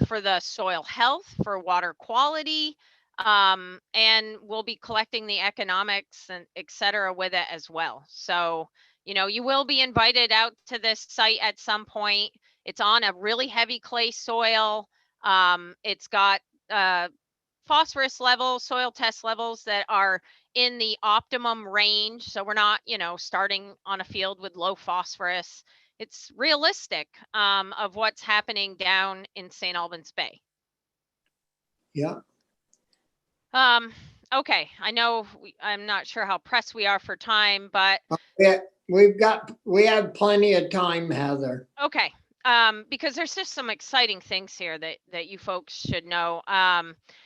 for the soil health, for water quality, and we'll be collecting the economics and et cetera with it as well. So, you will be invited out to this site at some point. It's on a really heavy clay soil. It's got phosphorus levels, soil test levels that are in the optimum range. So we're not, starting on a field with low phosphorus. It's realistic of what's happening down in St. Albans Bay. Yeah. Okay, I know I'm not sure how pressed we are for time, but Yeah, we have plenty of time, Heather. okay. Because there's just some exciting things here that you folks should know.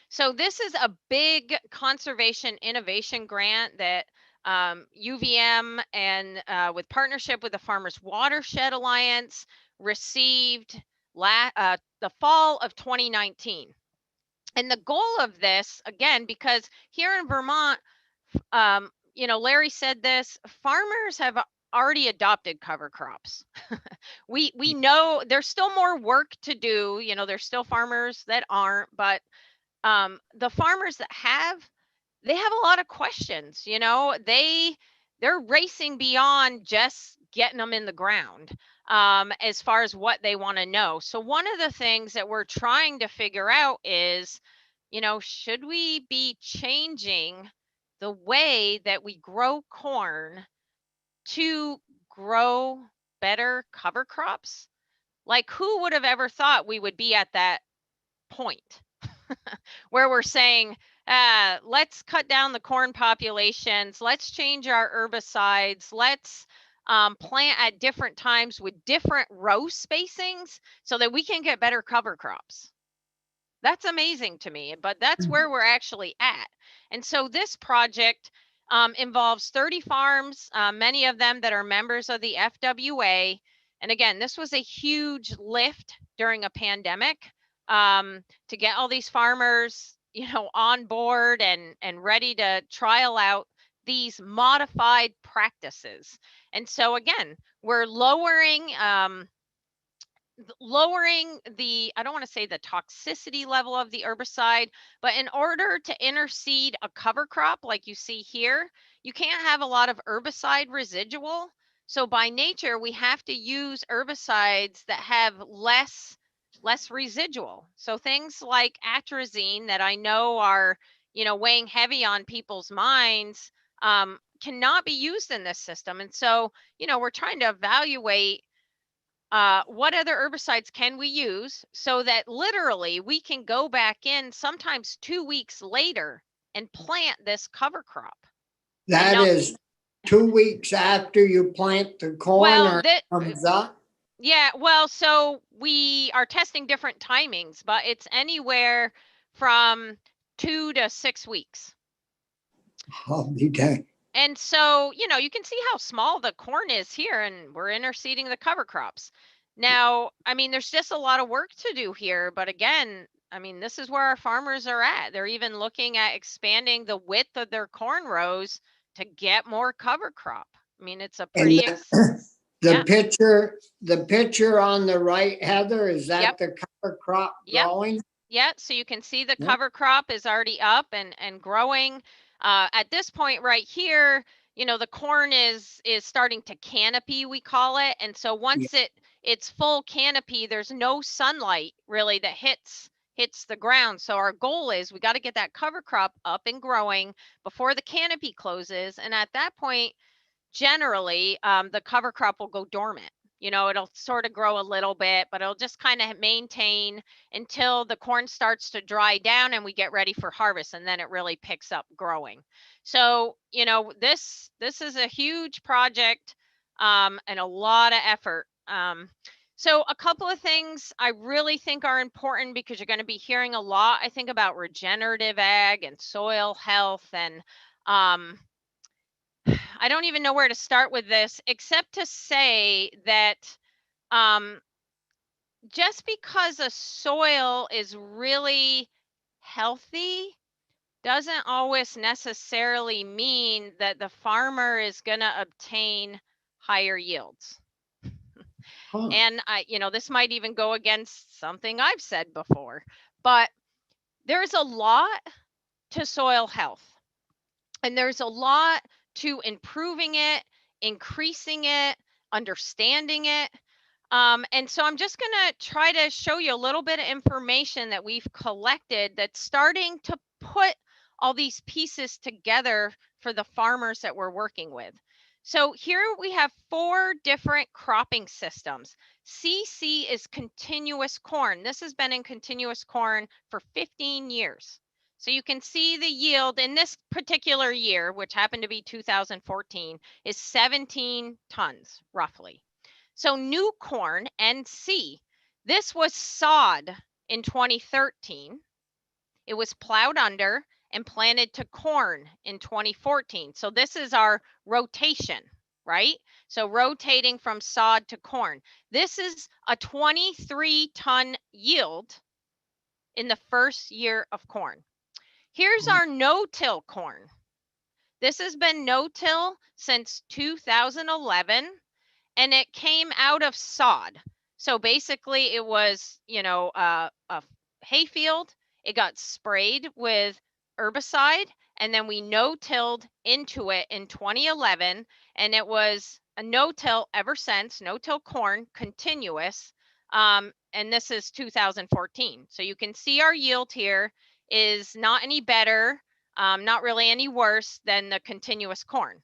So this is a big conservation innovation grant that UVM and with partnership with the Farmers Watershed Alliance received the fall of 2019. And the goal of this, again, because here in Vermont, Larry said this, farmers have already adopted cover crops. We know there's still more work to do. There's still farmers that aren't, but the farmers that they have a lot of questions. They're racing beyond just getting them in the ground as far as what they want to know. So one of the things that we're trying to figure out is, should we be changing the way that we grow corn to grow better cover crops? Like, who would have ever thought we would be at that point where we're saying, let's cut down the corn populations, let's change our herbicides, let's plant at different times with different row spacings so that we can get better cover crops. That's amazing to me, but that's where we're actually at. And so this project involves 30 farms, many of them that are members of the FWA. And again, this was a huge lift during a pandemic to get all these farmers, on board and ready to trial out these modified practices. And so again, we're lowering the, I don't want to say the toxicity level of the herbicide, but in order to interseed a cover crop like you see here, you can't have a lot of herbicide residual. So by nature, we have to use herbicides that have less residual. So things like atrazine that I know are, weighing heavy on people's minds, cannot be used in this system. And so, we're trying to evaluate what other herbicides can we use so that literally we can go back in sometimes 2 weeks later and plant this cover crop. That is 2 weeks after you plant the corn or it comes up? Yeah, well, so we are testing different timings, but it's anywhere from 2 to 6 weeks. I'll be dang. And so, you can see how small the corn is here, and we're interseeding the cover crops. Now, I mean, there's just a lot of work to do here, but again, I mean, this is where our farmers are at. They're even looking at expanding the width of their corn rows to get more cover crop. I mean, it's a pretty The picture on the right, Heather, is that the cover crop growing? Yeah, so you can see the cover crop is already up and growing. At this point right here, the corn is starting to canopy, we call it. And so once it's full canopy, there's no sunlight really that hits the ground. So our goal is we got to get that cover crop up and growing before the canopy closes. And at that point, generally, the cover crop will go dormant. It'll sort of grow a little bit, but it'll just kind of maintain until the corn starts to dry down and we get ready for harvest, and then it really picks up growing. So, this is a huge project and a lot of effort. So a couple of things I really think are important, because you're going to be hearing a lot, I think, about regenerative ag and soil health, and I don't even know where to start with this, except to say that just because a soil is really healthy doesn't always necessarily mean that the farmer is going to obtain higher yields. And this might even go against something I've said before, but there's a lot to soil health, and there's a lot to improving it, increasing it, understanding it. And so I'm just going to try to show you a little bit of information that we've collected that's starting to put all these pieces together for the farmers that we're working with. So here we have 4 different cropping systems. CC is continuous corn. This has been in continuous corn for 15 years. So you can see the yield in this particular year, which happened to be 2014, is 17 tons roughly. So new corn, NC, this was sod in 2013. It was plowed under and planted to corn in 2014. So this is our rotation, right? So rotating from sod to corn. This is a 23-ton yield in the first year of corn. Here's our no-till corn. This has been no-till since 2011, and it came out of sod. So basically it was, a hay field. It got sprayed with herbicide, and then we no-tilled into it in 2011, and it was a no-till ever since, no-till corn, continuous. And this is 2014. So you can see our yield here is not any better, not really any worse than the continuous corn.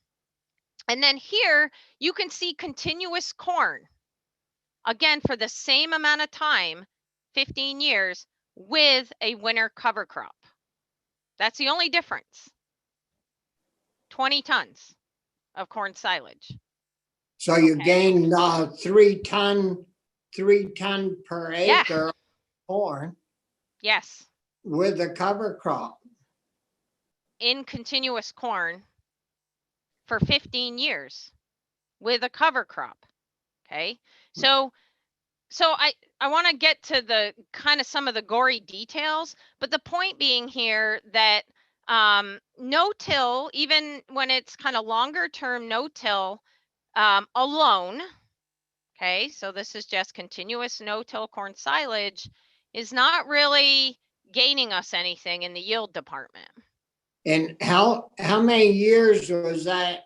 And then here you can see continuous corn, again, for the same amount of time, 15 years, with a winter cover crop. That's the only difference. 20 tons of corn silage. So you gained 3 ton per acre corn. Yes. With a cover crop. In continuous corn for 15 years with a cover crop. Okay. So I want to get to the kind of some of the gory details, but the point being here that no-till, even when it's kind of longer term no-till alone, okay, so this is just continuous no-till corn silage, is not really gaining us anything in the yield department. And how many years was that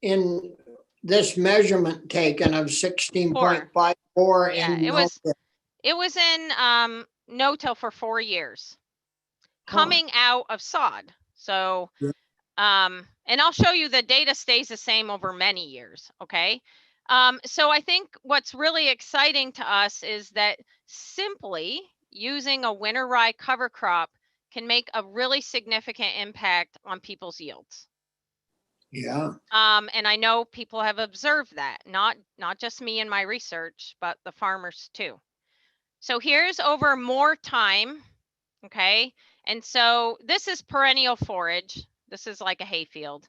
in this measurement taken of 16.54? Yeah, it was in no-till for 4 years. coming out of sod. So, Yeah. and I'll show you the data stays the same over many years, okay? So I think what's really exciting to us is that simply using a winter rye cover crop can make a really significant impact on people's yields. Yeah. And I know people have observed that, not just me in my research, but the farmers too. So here's over more time, okay? And so this is perennial forage. This is like a hayfield.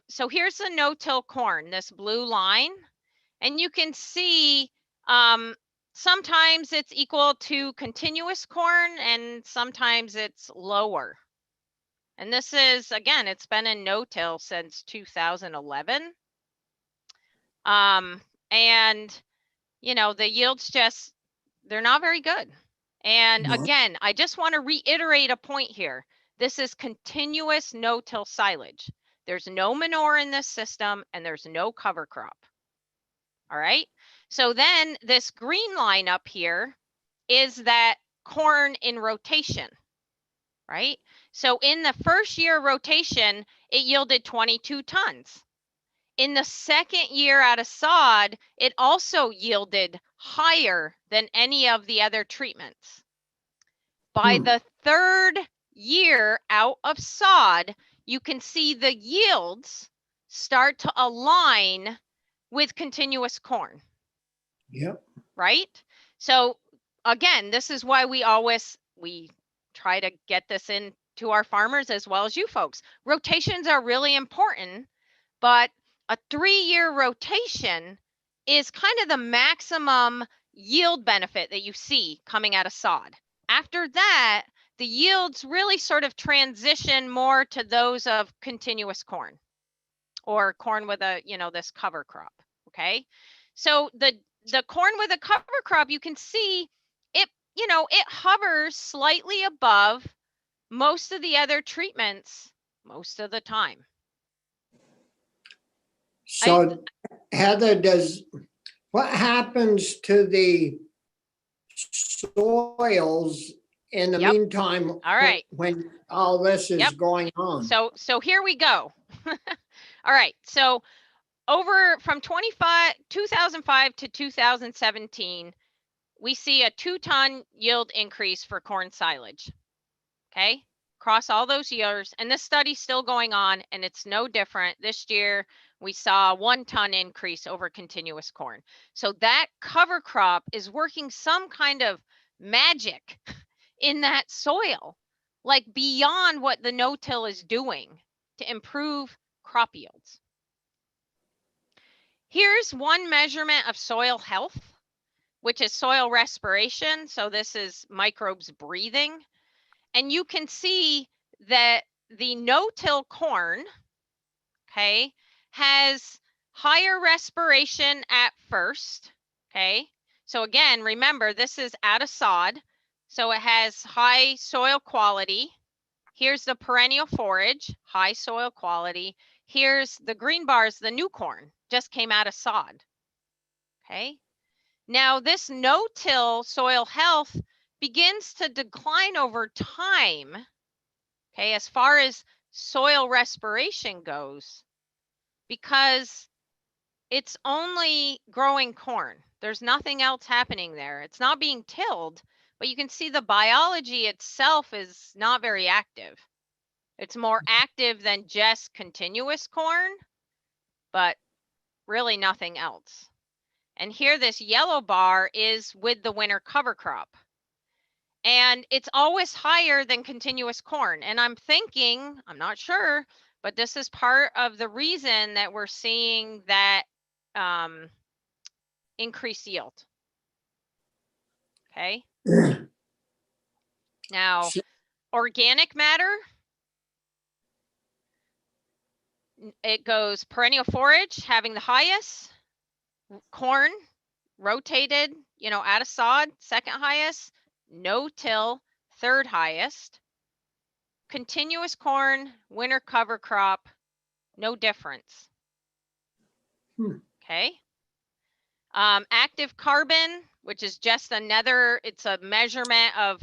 So here's the no-till corn, this blue line. And you can see sometimes it's equal to continuous corn and sometimes it's lower. And this is, again, it's been in no-till since 2011. And, you know, the yields just, they're not very good. And No. again, I just want to reiterate a point here. This is continuous no-till silage. There's no manure in this system and there's no cover crop. All right. So then this green line up here is that corn in rotation, right? So in the first year rotation, it yielded 22 tons. In the second year out of sod, it also yielded higher than any of the other treatments. By the third year out of sod, you can see the yields start to align with continuous corn. Yep. Right? So again, this is why we try to get this in to our farmers as well as you folks. Rotations are really important, but a 3-year rotation is kind of the maximum yield benefit that you see coming out of sod. After that, the yields really sort of transition more to those of continuous corn or corn with a, you know, this cover crop, okay? So the corn with a cover crop, you can see it, you know, it hovers slightly above most of the other treatments most of the time. So Heather, what happens to the soils in the Yep. meantime? All right. When all this is Yep. going on? So here we go. All right. So over from 2005 to 2017, we see a 2-ton yield increase for corn silage. Okay, across all those years, and this study's still going on, and it's no different. This year, we saw a 1-ton increase over continuous corn. So that cover crop is working some kind of magic in that soil, like beyond what the no-till is doing to improve crop yields. Here's one measurement of soil health, which is soil respiration. So this is microbes breathing. And you can see that the no-till corn, okay, has higher respiration at first, okay? So again, remember, this is out of sod, so it has high soil quality. Here's the perennial forage, high soil quality. Here's the green bars, the new corn, just came out of sod, okay? Now, this no-till soil health begins to decline over time, okay, as far as soil respiration goes, because it's only growing corn. There's nothing else happening there. It's not being tilled, but you can see the biology itself is not very active. It's more active than just continuous corn, but really nothing else. And here, this yellow bar is with the winter cover crop. And it's always higher than continuous corn. And I'm thinking, I'm not sure, but this is part of the reason that we're seeing that increased yield. Okay. Now, organic matter, it goes perennial forage having the highest, corn rotated, you know, out of sod, second highest, no-till, third highest, continuous corn, winter cover crop, no difference. Okay. Active carbon, which is just another, it's a measurement of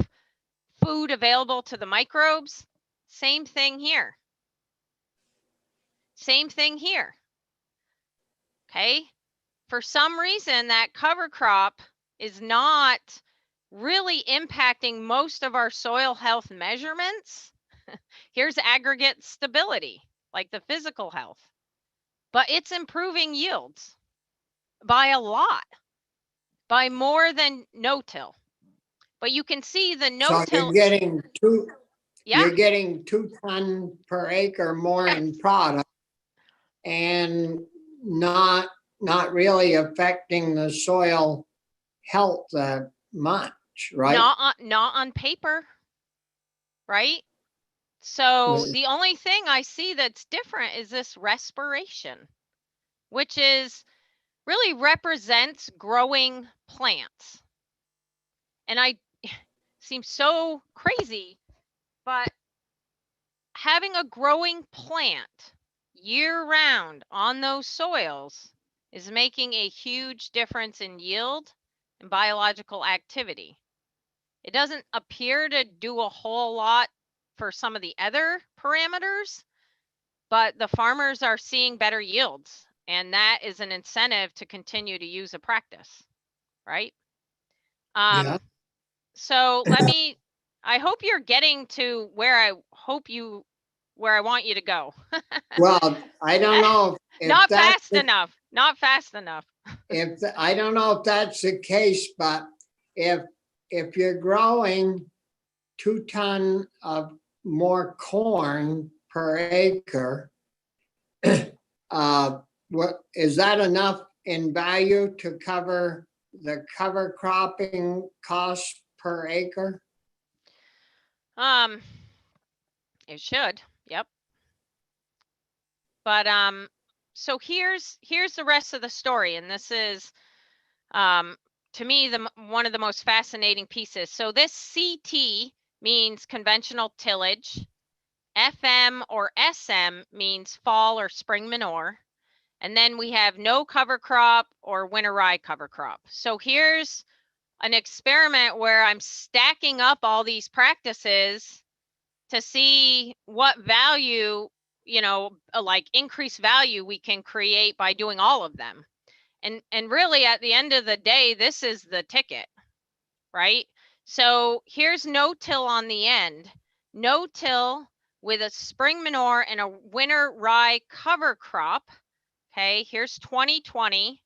food available to the microbes. Same thing here. Same thing here. Okay. For some reason, that cover crop is not really impacting most of our soil health measurements. Here's aggregate stability, like the physical health, but it's improving yields by a lot, by more than no-till. But you can see the So no-till. you're getting Yeah, you're getting 2 ton per acre more in product and not really affecting the soil health much, right? not on paper, right? So Right. the only thing I see that's different is this respiration, which is really represents growing plants. And I seems so crazy, but having a growing plant year round on those soils is making a huge difference in yield and biological activity. It doesn't appear to do a whole lot for some of the other parameters, but the farmers are seeing better yields, and that is an incentive to continue to use a practice, right? Yeah. So I hope you're getting to where I want you to go. Well, I don't know if Not that's fast enough. Not fast enough. I don't know if that's the case, but if you're growing 2 ton of more corn per acre, what is that enough in value to cover the cover cropping cost per acre? It should. Yep. But so here's the rest of the story, and this is to me one of the most fascinating pieces. So this CT means conventional tillage. FM or SM means fall or spring manure. And then we have no cover crop or winter rye cover crop. So here's an experiment where I'm stacking up all these practices to see what value, like increased value we can create by doing all of them. And really at the end of the day, this is the ticket, right? So here's no-till on the end. No-till with a spring manure and a winter rye cover crop. Okay, here's 2020.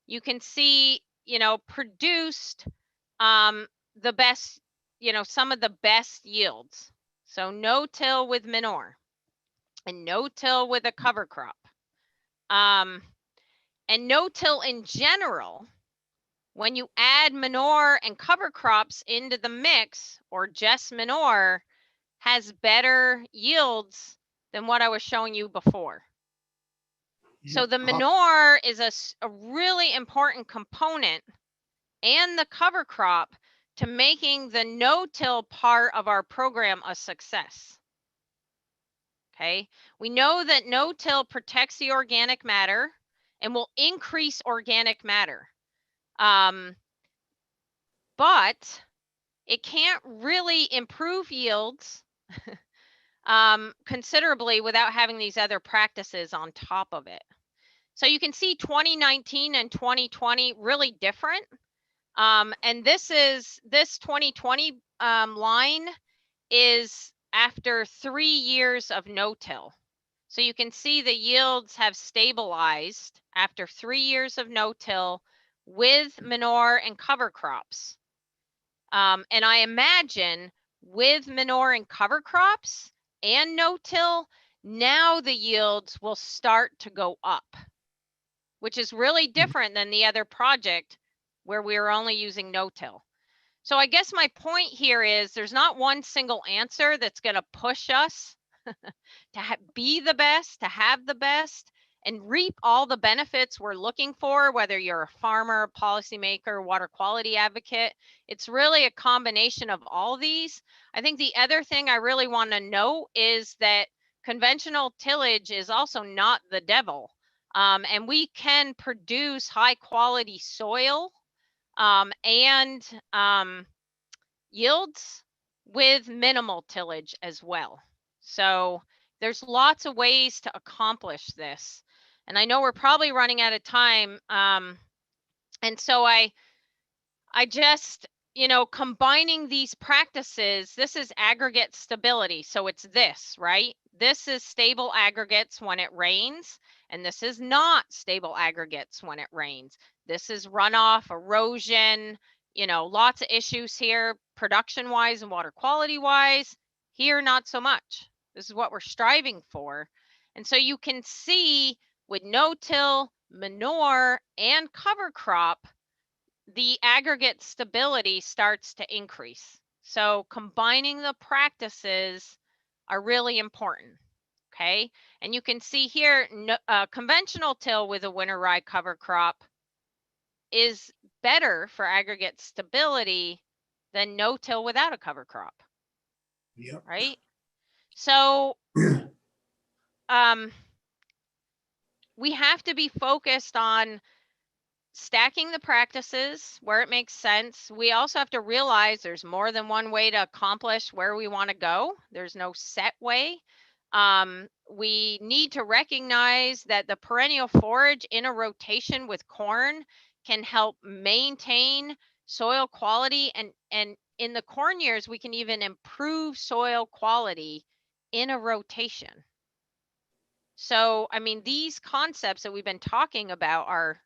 You can see, produced the best, some of the best yields. So no-till with manure and no-till with a cover crop. And no-till in general, when you add manure and cover crops into the mix or just manure, has better yields than what I was showing you before. So the manure is a really important component, and the cover crop, to making the no-till part of our program a success. Okay, we know that no-till protects the organic matter and will increase organic matter. But it can't really improve yields considerably without having these other practices on top of it. So you can see 2019 and 2020 really different. And this 2020 line is after 3 years of no-till. So you can see the yields have stabilized after 3 years of no-till with manure and cover crops. And I imagine with manure and cover crops and no-till, now the yields will start to go up, which is really different than the other project where we were only using no-till. So I guess my point here is there's not one single answer that's going to push us to be the best, to have the best, and reap all the benefits we're looking for, whether you're a farmer, policymaker, water quality advocate. It's really a combination of all these. I think the other thing I really want to know is that conventional tillage is also not the devil. And we can produce high quality soil and yields with minimal tillage as well. So there's lots of ways to accomplish this. And I know we're probably running out of time. And so I just, combining these practices, this is aggregate stability. So it's this, right? This is stable aggregates when it rains, and this is not stable aggregates when it rains. This is runoff, erosion, lots of issues here, production wise and water quality wise. Here, not so much. This is what we're striving for. And so you can see with no-till, manure, and cover crop, the aggregate stability starts to increase. So combining the practices are really important. Okay. And you can see here, conventional till with a winter rye cover crop is better for aggregate stability than no till without a cover crop. Yep. Right. So we have to be focused on stacking the practices where it makes sense. We also have to realize there's more than one way to accomplish where we want to go. There's no set way. We need to recognize that the perennial forage in a rotation with corn can help maintain soil quality, and in the corn years, we can even improve soil quality in a rotation. So, I mean, these concepts that we've been talking about are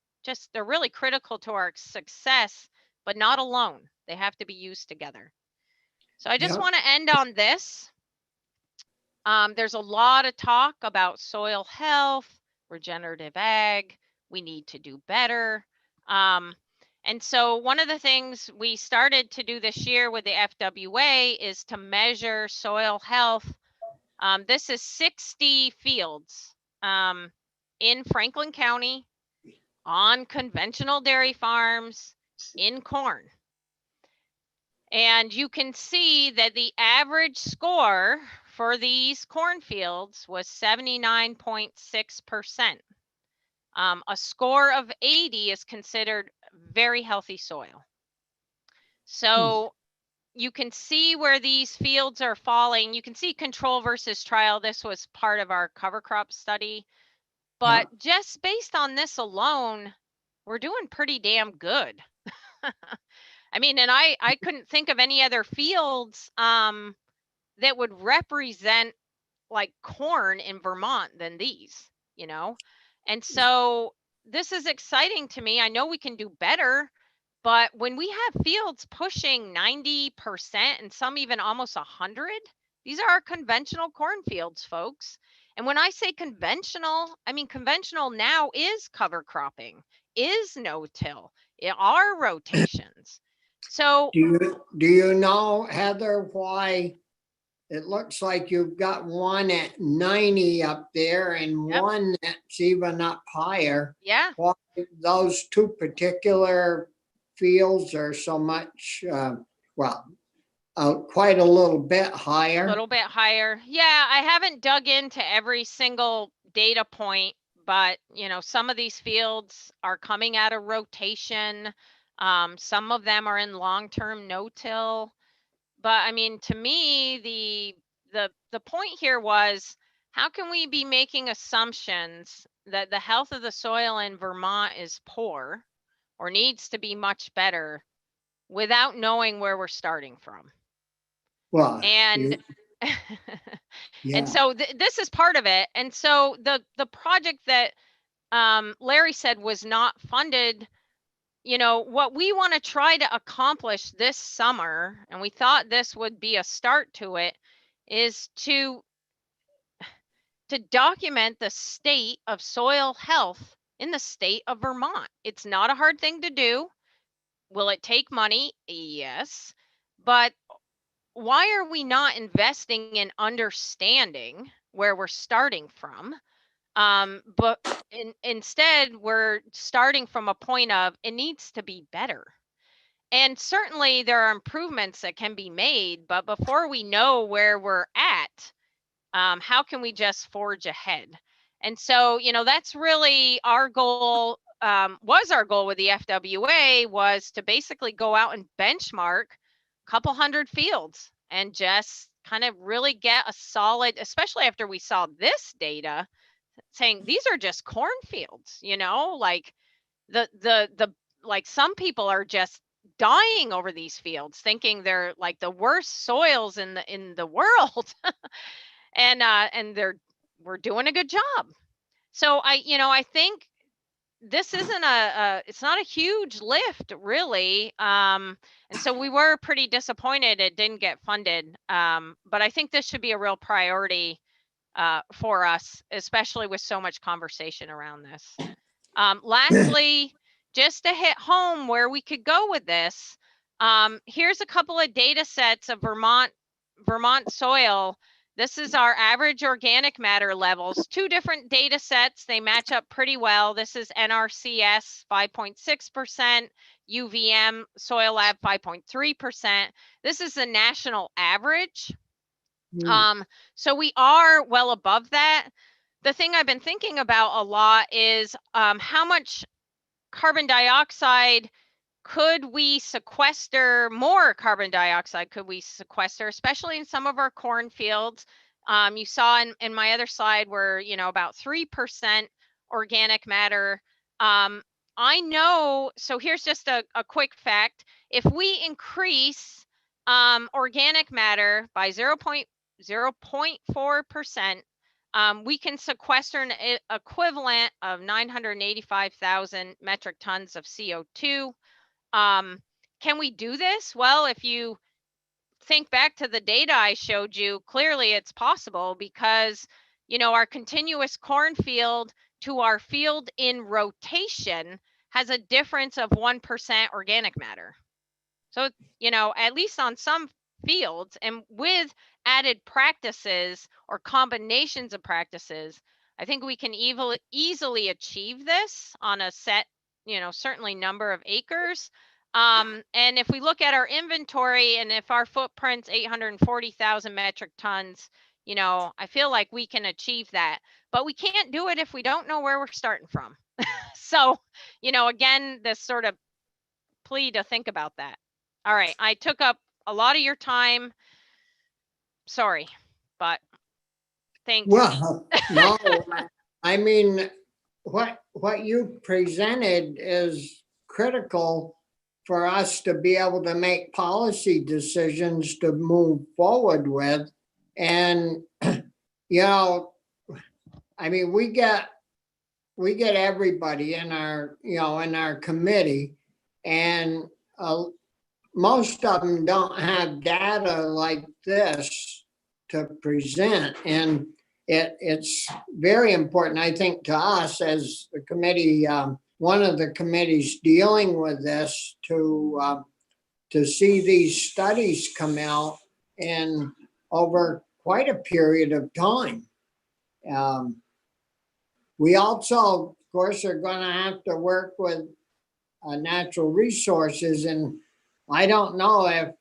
they're really critical to our success, but not alone. They have to be used together. So I just want to end on this. There's a lot of talk about soil health, regenerative ag. We need to do better. And so one of the things we started to do this year with the FWA is to measure soil health. This is 60 fields in Franklin County on conventional dairy farms in corn. And you can see that the average score for these cornfields was 79.6%. A score of 80 is considered very healthy soil. So you can see where these fields are falling. You can see control versus trial. This was part of our cover crop study. But just based on this alone, we're doing pretty damn good. I mean, and I couldn't think of any other fields that would represent like corn in Vermont than these, And so this is exciting to me. I know we can do better, but when we have fields pushing 90% and some even almost 100, these are our conventional cornfields, folks. And when I say conventional, I mean conventional now is cover cropping, is no-till, are rotations. So do you know, Heather, why it looks like you've got one at 90 up there and one that's even up higher? Yeah. Why those two particular fields are so much, quite a little bit higher? A little bit higher. Yeah, I haven't dug into every single data point, but some of these fields are coming out of rotation. Some of them are in long-term no-till. But I mean, to me, the point here was, how can we be making assumptions that the health of the soil in Vermont is poor or needs to be much better without knowing where we're starting from? Well, and and so this is part of it. And so the project that Larry said was not funded, what we want to try to accomplish this summer, and we thought this would be a start to it, is to document the state of soil health in the state of Vermont. It's not a hard thing to do. Will it take money? Yes. But why are we not investing in understanding where we're starting from? But instead, we're starting from a point of it needs to be better. And certainly there are improvements that can be made, but before we know where we're at, how can we just forge ahead? And so, that's really our goal, was our goal with the FWA, was to basically go out and benchmark a couple hundred fields and just kind of really get a solid, especially after we saw this data saying these are just cornfields, you know, like like some people are just dying over these fields thinking they're like the worst soils in the world. And we're doing a good job. So I think this isn't it's not a huge lift really. And so we were pretty disappointed it didn't get funded. But I think this should be a real priority for us, especially with so much conversation around this. Lastly, just to hit home where we could go with this, here's a couple of data sets of Vermont soil. This is our average organic matter levels, 2 different data sets. They match up pretty well. This is NRCS 5.6%, UVM Soil Lab 5.3%. This is the national average. So we are well above that. The thing I've been thinking about a lot is how much carbon dioxide could we sequester, more carbon dioxide could we sequester, especially in some of our cornfields. You saw in my other slide where, about 3% organic matter. I know, so here's just a quick fact. If we increase organic matter by 0.4%, we can sequester an equivalent of 985,000 metric tons of CO2. Can we do this? Well, if you think back to the data I showed you, clearly it's possible because, our continuous cornfield to our field in rotation has a difference of 1% organic matter. So, at least on some fields, and with added practices or combinations of practices, I think we can easily achieve this on a set, certainly number of acres. And if we look at our inventory and if our footprint's 840,000 metric tons, I feel like we can achieve that, but we can't do it if we don't know where we're starting from. So, again, this sort of plea to think about that. All right, I took up a lot of your time. Sorry, but thanks. Well, no, I mean, what you presented is critical for us to be able to make policy decisions to move forward with. And, I mean, we get everybody in our, in our committee, and most of them don't have data like this to present. And it's very important, I think, to us as the committee, one of the committees dealing with this, to see these studies come out in over quite a period of time. We also, of course, are going to have to work with natural resources, and I don't know if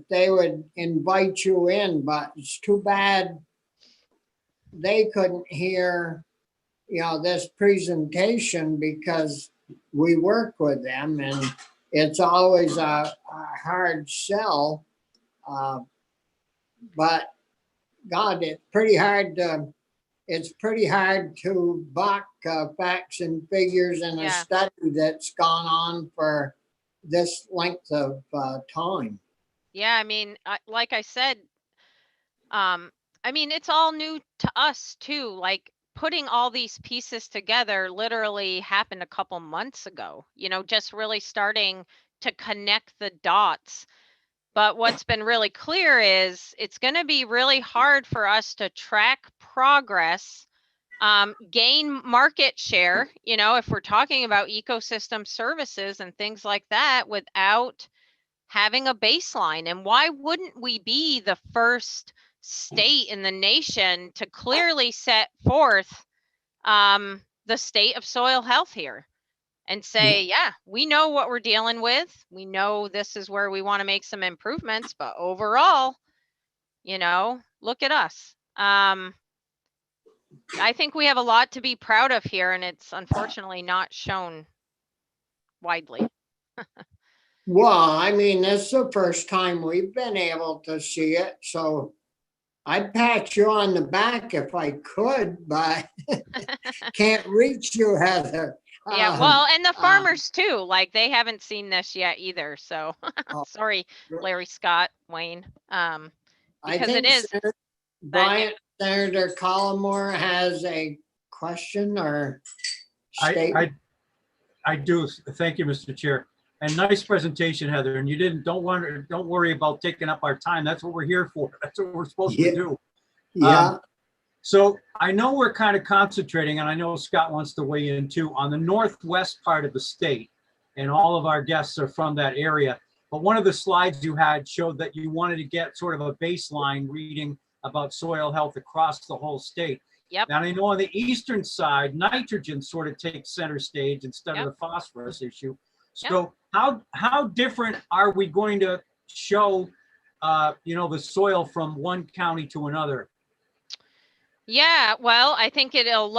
they would invite you in, but it's too bad they couldn't hear, this presentation, because we work with them, and it's always a hard sell. But God, it's pretty hard to buck facts and figures in a study that's gone on for this length of time. Yeah, I mean, like I said, it's all new to us too. Like putting all these pieces together literally happened a couple months ago, just really starting to connect the dots. But what's been really clear is it's going to be really hard for us to track progress, gain market share, if we're talking about ecosystem services and things like that, without having a baseline. And why wouldn't we be the first state in the nation to clearly set forth the state of soil health here and say, yeah, we know what we're dealing with. We know this is where we want to make some improvements, but overall, look at us. I think we have a lot to be proud of here, and it's unfortunately not shown widely. Well, I mean, this is the first time we've been able to see it, so I'd pat you on the back if I could, but can't reach you, Heather. Yeah, Um, well, and the uh, farmers too, like they haven't seen this yet either. So oh, sorry, Larry Scott, Wayne. I Because it think is Senator that new. Brian, Senator Collmore has a question or statement. I do. Thank you, Mr. Chair. And nice presentation, Heather. And you don't worry about taking up our time. That's what we're here for. That's what we're supposed Yeah. to do. Yeah, So I know we're kind of concentrating, and I know Scott wants to weigh in too, on the northwest part of the state. And all of our guests are from that area. But one of the slides you had showed that you wanted to get sort of a baseline reading about soil health across the whole state. Yep. And I know on the eastern side, nitrogen sort of takes center stage instead of the phosphorus issue. So how different are we going to show, the soil from one county to another? Yeah, well, I think it'll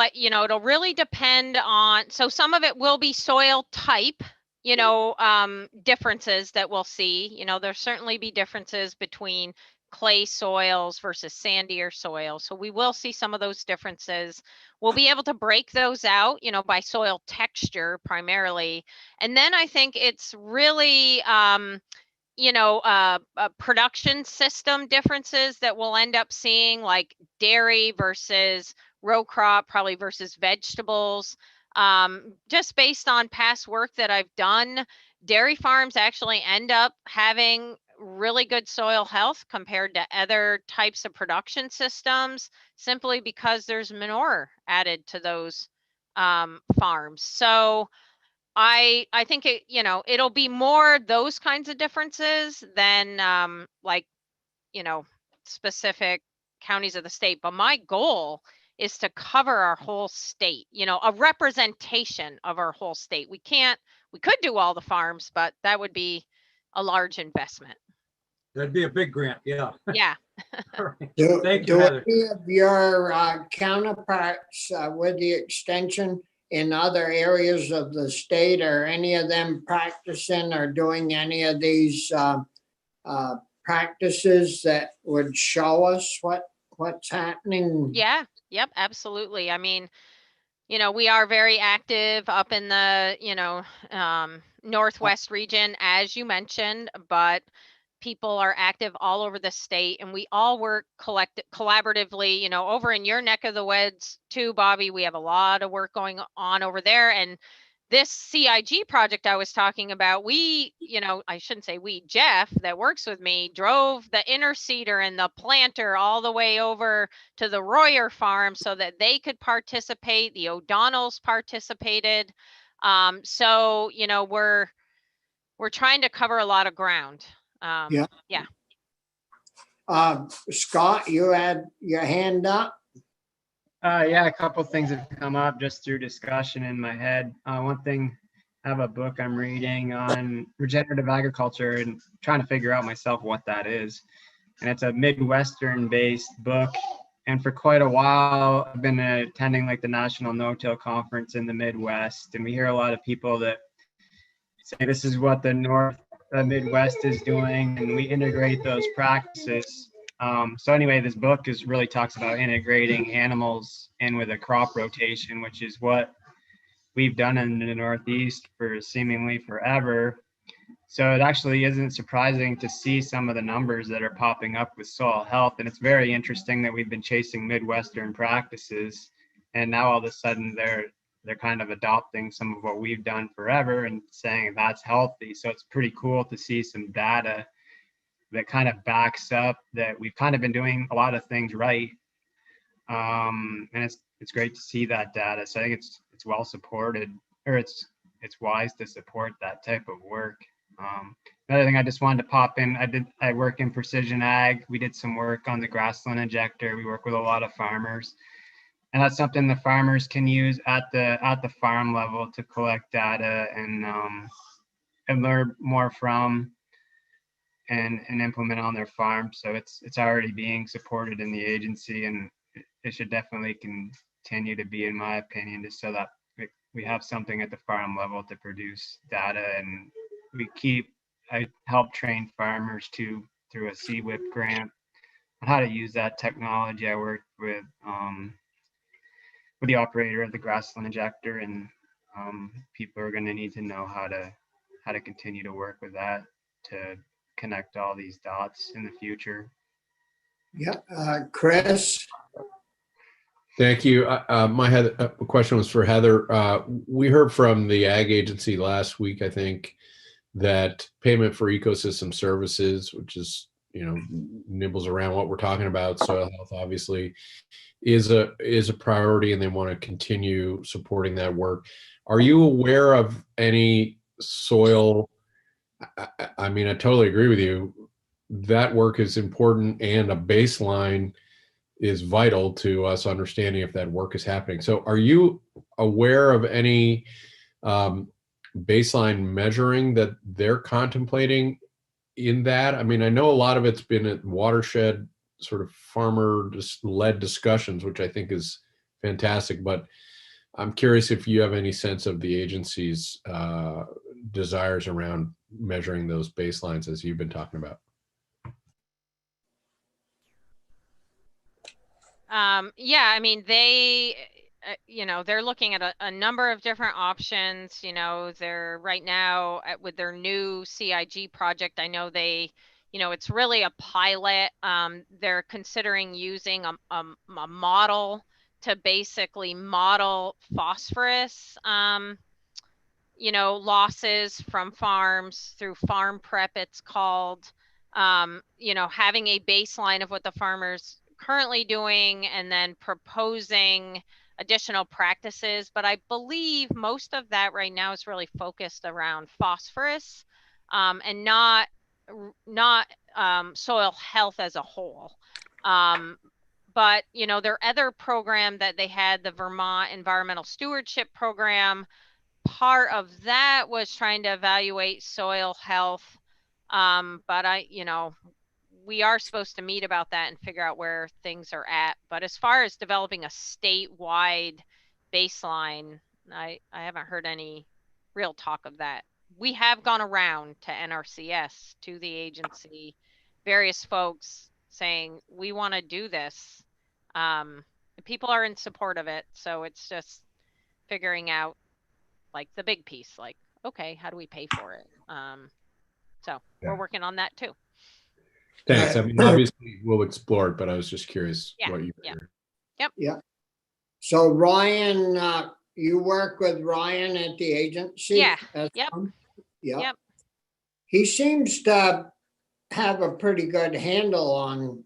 really depend on, so some of it will be soil type, differences that we'll see. There'll certainly be differences between clay soils versus sandier soils. So we will see some of those differences. We'll be able to break those out, by soil texture primarily. And then I think it's really, production system differences that we'll end up seeing, like dairy versus row crop, probably versus vegetables. Just based on past work that I've done, dairy farms actually end up having really good soil health compared to other types of production systems, simply because there's manure added to those farms. So I think it'll be more those kinds of differences than specific counties of the state. But my goal is to cover our whole state, a representation of our whole state. We could do all the farms, but that would be a large investment. That'd be a big grant, yeah. Yeah. Thank you, Heather. any of your counterparts with the extension in other areas of the state, or any of them practicing or doing any of these practices that would show us what's happening? Yeah. Yep. Absolutely. I mean, we are very active up in the, Northwest region, as you mentioned, but people are active all over the state, and we all work collaboratively, over in your neck of the woods too, Bobby. We have a lot of work going on over there. And this CIG project I was talking about, I shouldn't say we, Jeff, that works with me, drove the interseeder and the planter all the way over to the Royer farm so that they could participate. The O'Donnells participated. So, we're trying to cover a lot of ground. Yeah. Scott, you had your hand up? Yeah, a couple things have come up just through discussion in my head. One thing, I have a book I'm reading on regenerative agriculture and trying to figure out myself what that is. And it's a Midwestern-based book. And for quite a while, I've been attending like the National No-Till Conference in the Midwest. And we hear a lot of people that say this is what the Midwest is doing, and we integrate those practices. So anyway, this book really talks about integrating animals in with a crop rotation, which is what we've done in the Northeast for seemingly forever. So it actually isn't surprising to see some of the numbers that are popping up with soil health. And it's very interesting that we've been chasing Midwestern practices, and now all of a sudden they're kind of adopting some of what we've done forever and saying that's healthy. So it's pretty cool to see some data that kind of backs up that we've kind of been doing a lot of things right. And it's great to see that data. So I think it's well supported, or it's wise to support that type of work. Another thing I just wanted to pop in, I work in precision ag. We did some work on the grassland injector. We work with a lot of farmers. And that's something the farmers can use at the farm level to collect data and learn more from and implement on their farm. So it's already being supported in the agency, and it should definitely continue to be, in my opinion, just so that we have something at the farm level to produce data, and we keep I help train farmers too through a CWIP grant on how to use that technology. I worked with the operator of the grassland injector, and people are going to need to know how to continue to work with that to connect all these dots in the future. Yeah, Chris? Thank you. My question was for Heather. We heard from the Ag Agency last week, I think, that payment for ecosystem services, which is, nibbles around what we're talking about, soil health, obviously, is a priority, and they want to continue supporting that work. Are you aware of any soil? I mean, I totally agree with you. That work is important, and a baseline is vital to us understanding if that work is happening. So are you aware of any baseline measuring that they're contemplating in that? I mean, I know a lot of it's been at watershed sort of farmer-led discussions, which I think is fantastic, but I'm curious if you have any sense of the agency's desires around measuring those baselines as you've been talking about. Yeah, I mean, they're looking at a number of different options. They're right now with their new CIG project. I know it's really a pilot. They're considering using a model to basically model phosphorus, losses from farms through farm prep, it's called. Having a baseline of what the farmers currently doing and then proposing additional practices. But I believe most of that right now is really focused around phosphorus, and not soil health as a whole. But their other program that they had, the Vermont Environmental Stewardship Program, part of that was trying to evaluate soil health. But we are supposed to meet about that and figure out where things are at. But as far as developing a statewide baseline, I haven't heard any real talk of that. We have gone around to NRCS, to the agency, various folks saying, we want to do this. People are in support of it. So it's just figuring out like the big piece, like, okay, how do we pay for it? So we're working on that too. Thanks. I mean, obviously we'll explore it, but I was just curious what you heard. Yep. Yeah. So Ryan, you work with Ryan at the agency? Yeah. Yep. Yep. He seems to have a pretty good handle on,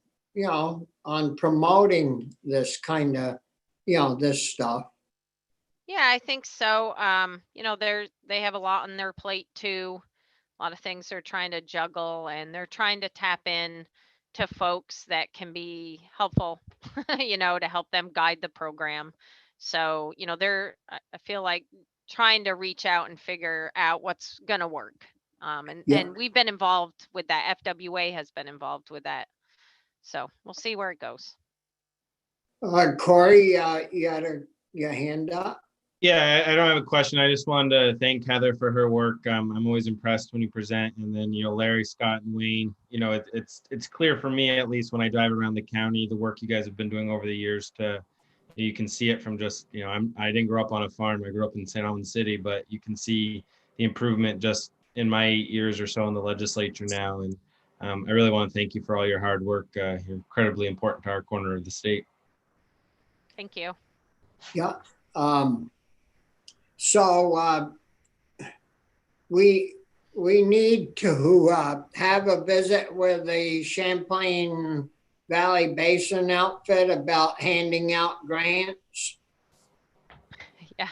on promoting this kind of, this stuff. Yeah, I think so. They have a lot on their plate too. A lot of things they're trying to juggle, and they're trying to tap in to folks that can be helpful, to help them guide the program. So, I feel like trying to reach out and figure out what's going to work. And we've been involved with that. FWA has been involved with that. So we'll see where it goes. Corey, you had your hand up? Yeah, I don't have a question. I just wanted to thank Heather for her work. I'm always impressed when you present, and then Larry, Scott, and Wayne. It's clear for me, at least when I drive around the county, the work you guys have been doing over the years. You can see it from just I didn't grow up on a farm. I grew up in St. Albans City, but you can see the improvement just in my 8 years or so in the legislature now. And I really want to thank you for all your hard work. You're incredibly important to our corner of the state. Thank you. Yeah. So we need to have a visit with the Champlain Valley Basin outfit about handing out grants. Yeah.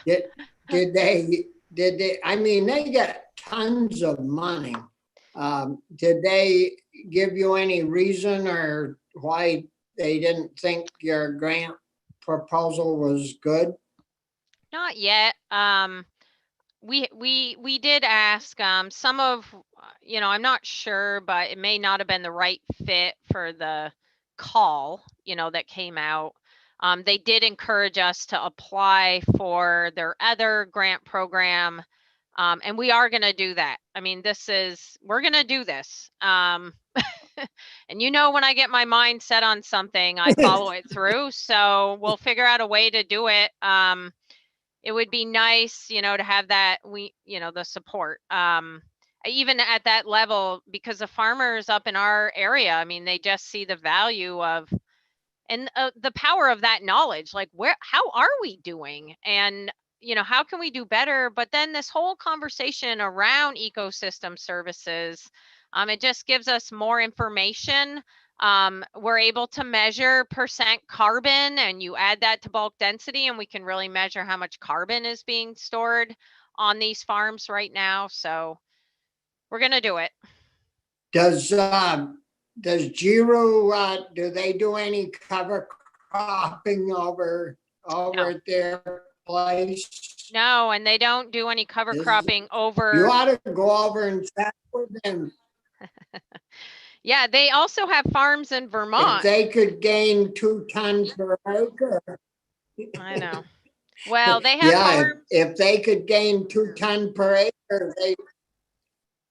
Did they, I mean, they get tons of money. Did they give you any reason or why they didn't think your grant proposal was good? Not yet. We did ask some of, I'm not sure, but it may not have been the right fit for the call, that came out. They did encourage us to apply for their other grant program, And we are going to do that. I mean, we're going to do this. And when I get my mind set on something, I follow it through. So we'll figure out a way to do it. It would be nice, to have that, the support. Even at that level, because the farmers up in our area, I mean, they just see the value of, and the power of that knowledge, like how are we doing? And, how can we do better? But then this whole conversation around ecosystem services, it just gives us more information. We're able to measure percent carbon, and you add that to bulk density, and we can really measure how much carbon is being stored on these farms right now. So we're going to do it. Does Giro, do they do any cover cropping over No. at their place? No, and they don't do any cover cropping over. You ought to go over and chat with them. Yeah, they also have farms in Vermont. If they could gain 2 tons per acre. I know. Well, they have farms. If they could gain 2 tons per acre,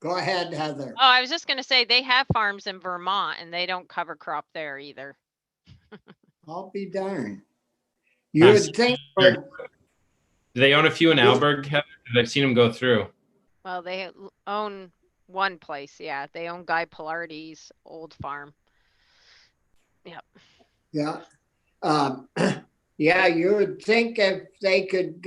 go ahead, Heather. Oh, I was just going to say they have farms in Vermont, and they don't cover crop there either. I'll be darned. You would think. Do they own a few in Alberg, Heather? 'Cause I've seen them go through. Well, they own one place. Yeah, they own Guy Pilardi's old farm. Yep. Yeah. Yeah, you would think if they could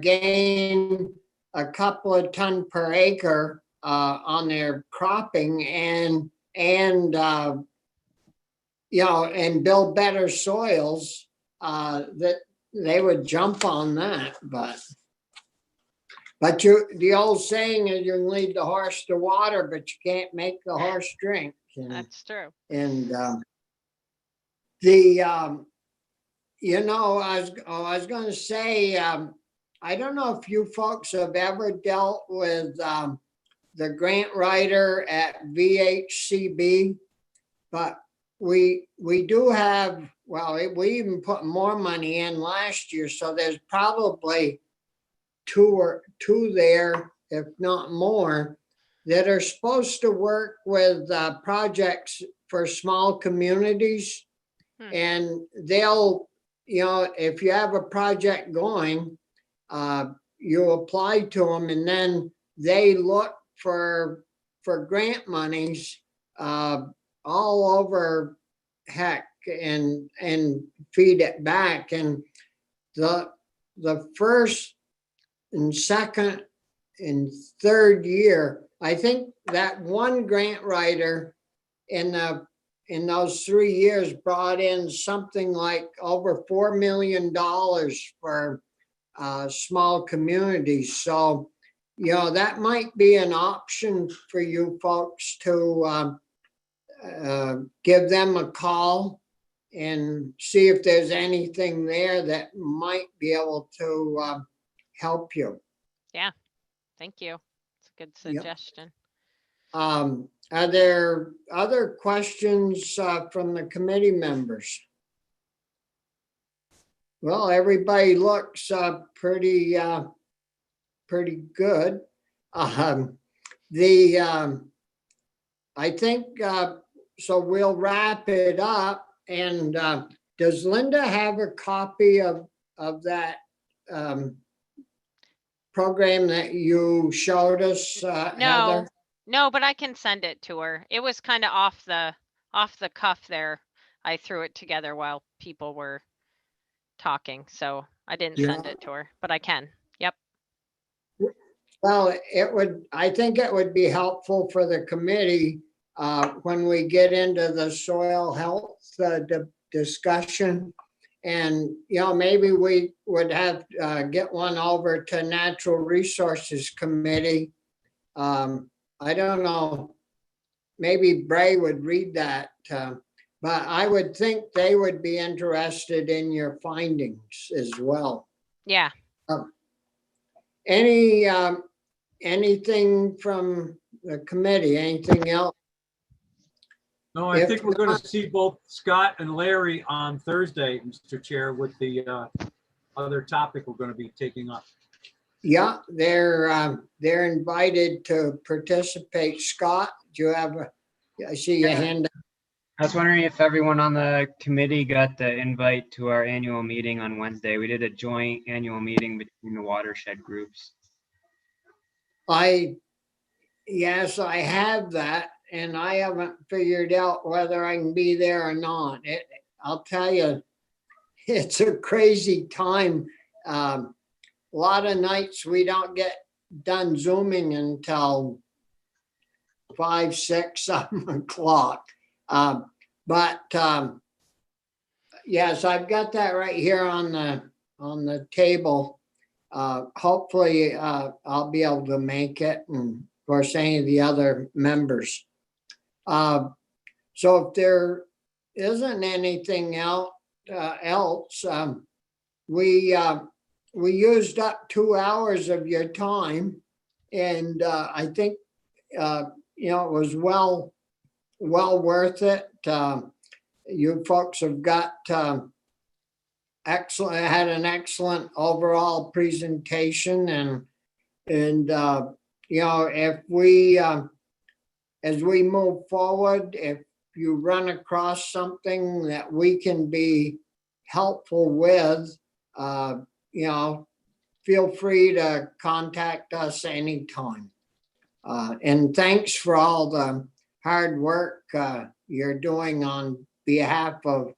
gain a couple of tons per acre on their cropping and build better soils, that they would jump on that. But the old saying is you can lead the horse to water, but you can't make the horse drink. That's true. And I was going to say, I don't know if you folks have ever dealt with the grant writer at VHCB, but we do have, we even put more money in last year, so there's probably two there, if not more, that are supposed to work with projects for small communities. And they'll, if you have a project going, you apply to them, and then they look for grant monies all over heck and feed it back. And the first and second and third year, I think that one grant writer in those 3 years brought in something like over $4 million for small communities. So, that might be an option for you folks to give them a call and see if there's anything there that might be able to help you. Yeah, thank you. It's a good suggestion. Are there other questions from the committee members? Well, everybody looks pretty good. I think so. We'll wrap it up. And does Linda have a copy of that program that you showed us, Heather? No, but I can send it to her. It was kind of off the cuff there. I threw it together while people were talking, so I didn't send it to her, but I can. Yep. Well, I think it would be helpful for the committee when we get into the soil health discussion. And, maybe we would have get one over to Natural Resources Committee. I don't know, maybe Bray would read that, but I would think they would be interested in your findings as well. Yeah. Anything from the committee, anything else? No, I think we're going to see both Scott and Larry on Thursday, Mr. Chair, with the other topic we're going to be taking up. Yeah, they're invited to participate. Scott, do you have I see your Yeah. hand. I was wondering if everyone on the committee got the invite to our annual meeting on Wednesday. We did a joint annual meeting between the watershed groups. Yes, I have that, and I haven't figured out whether I can be there or not. I'll tell you, it's a crazy time. A lot of nights we don't get done Zooming until 5, 6, 7 o'clock. But yes, I've got that right here on the table. Hopefully, I'll be able to make it, and of course, any of the other members. So if there isn't anything else, we used up 2 hours of your time, and I think it was well worth it. You folks have got had an excellent overall presentation, and if we as we move forward, if you run across something that we can be helpful with, feel free to contact us anytime. And thanks for all the hard work you're doing on behalf of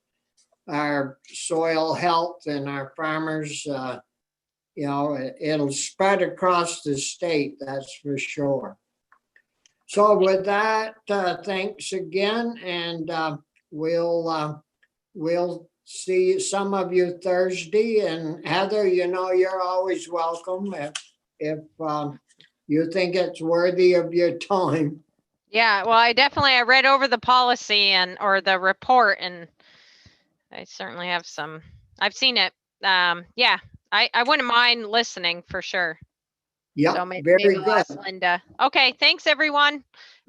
our soil health and our farmers. It'll spread across the state, that's for sure. So with that, thanks again, and we'll see some of you Thursday. And Heather, you're always welcome if you think it's worthy of your time. Yeah, well, I read over the policy or the report, and I certainly have I've seen it. Yeah, I wouldn't mind listening for sure. Yeah, So maybe very I'll good. ask Linda. Okay, thanks everyone.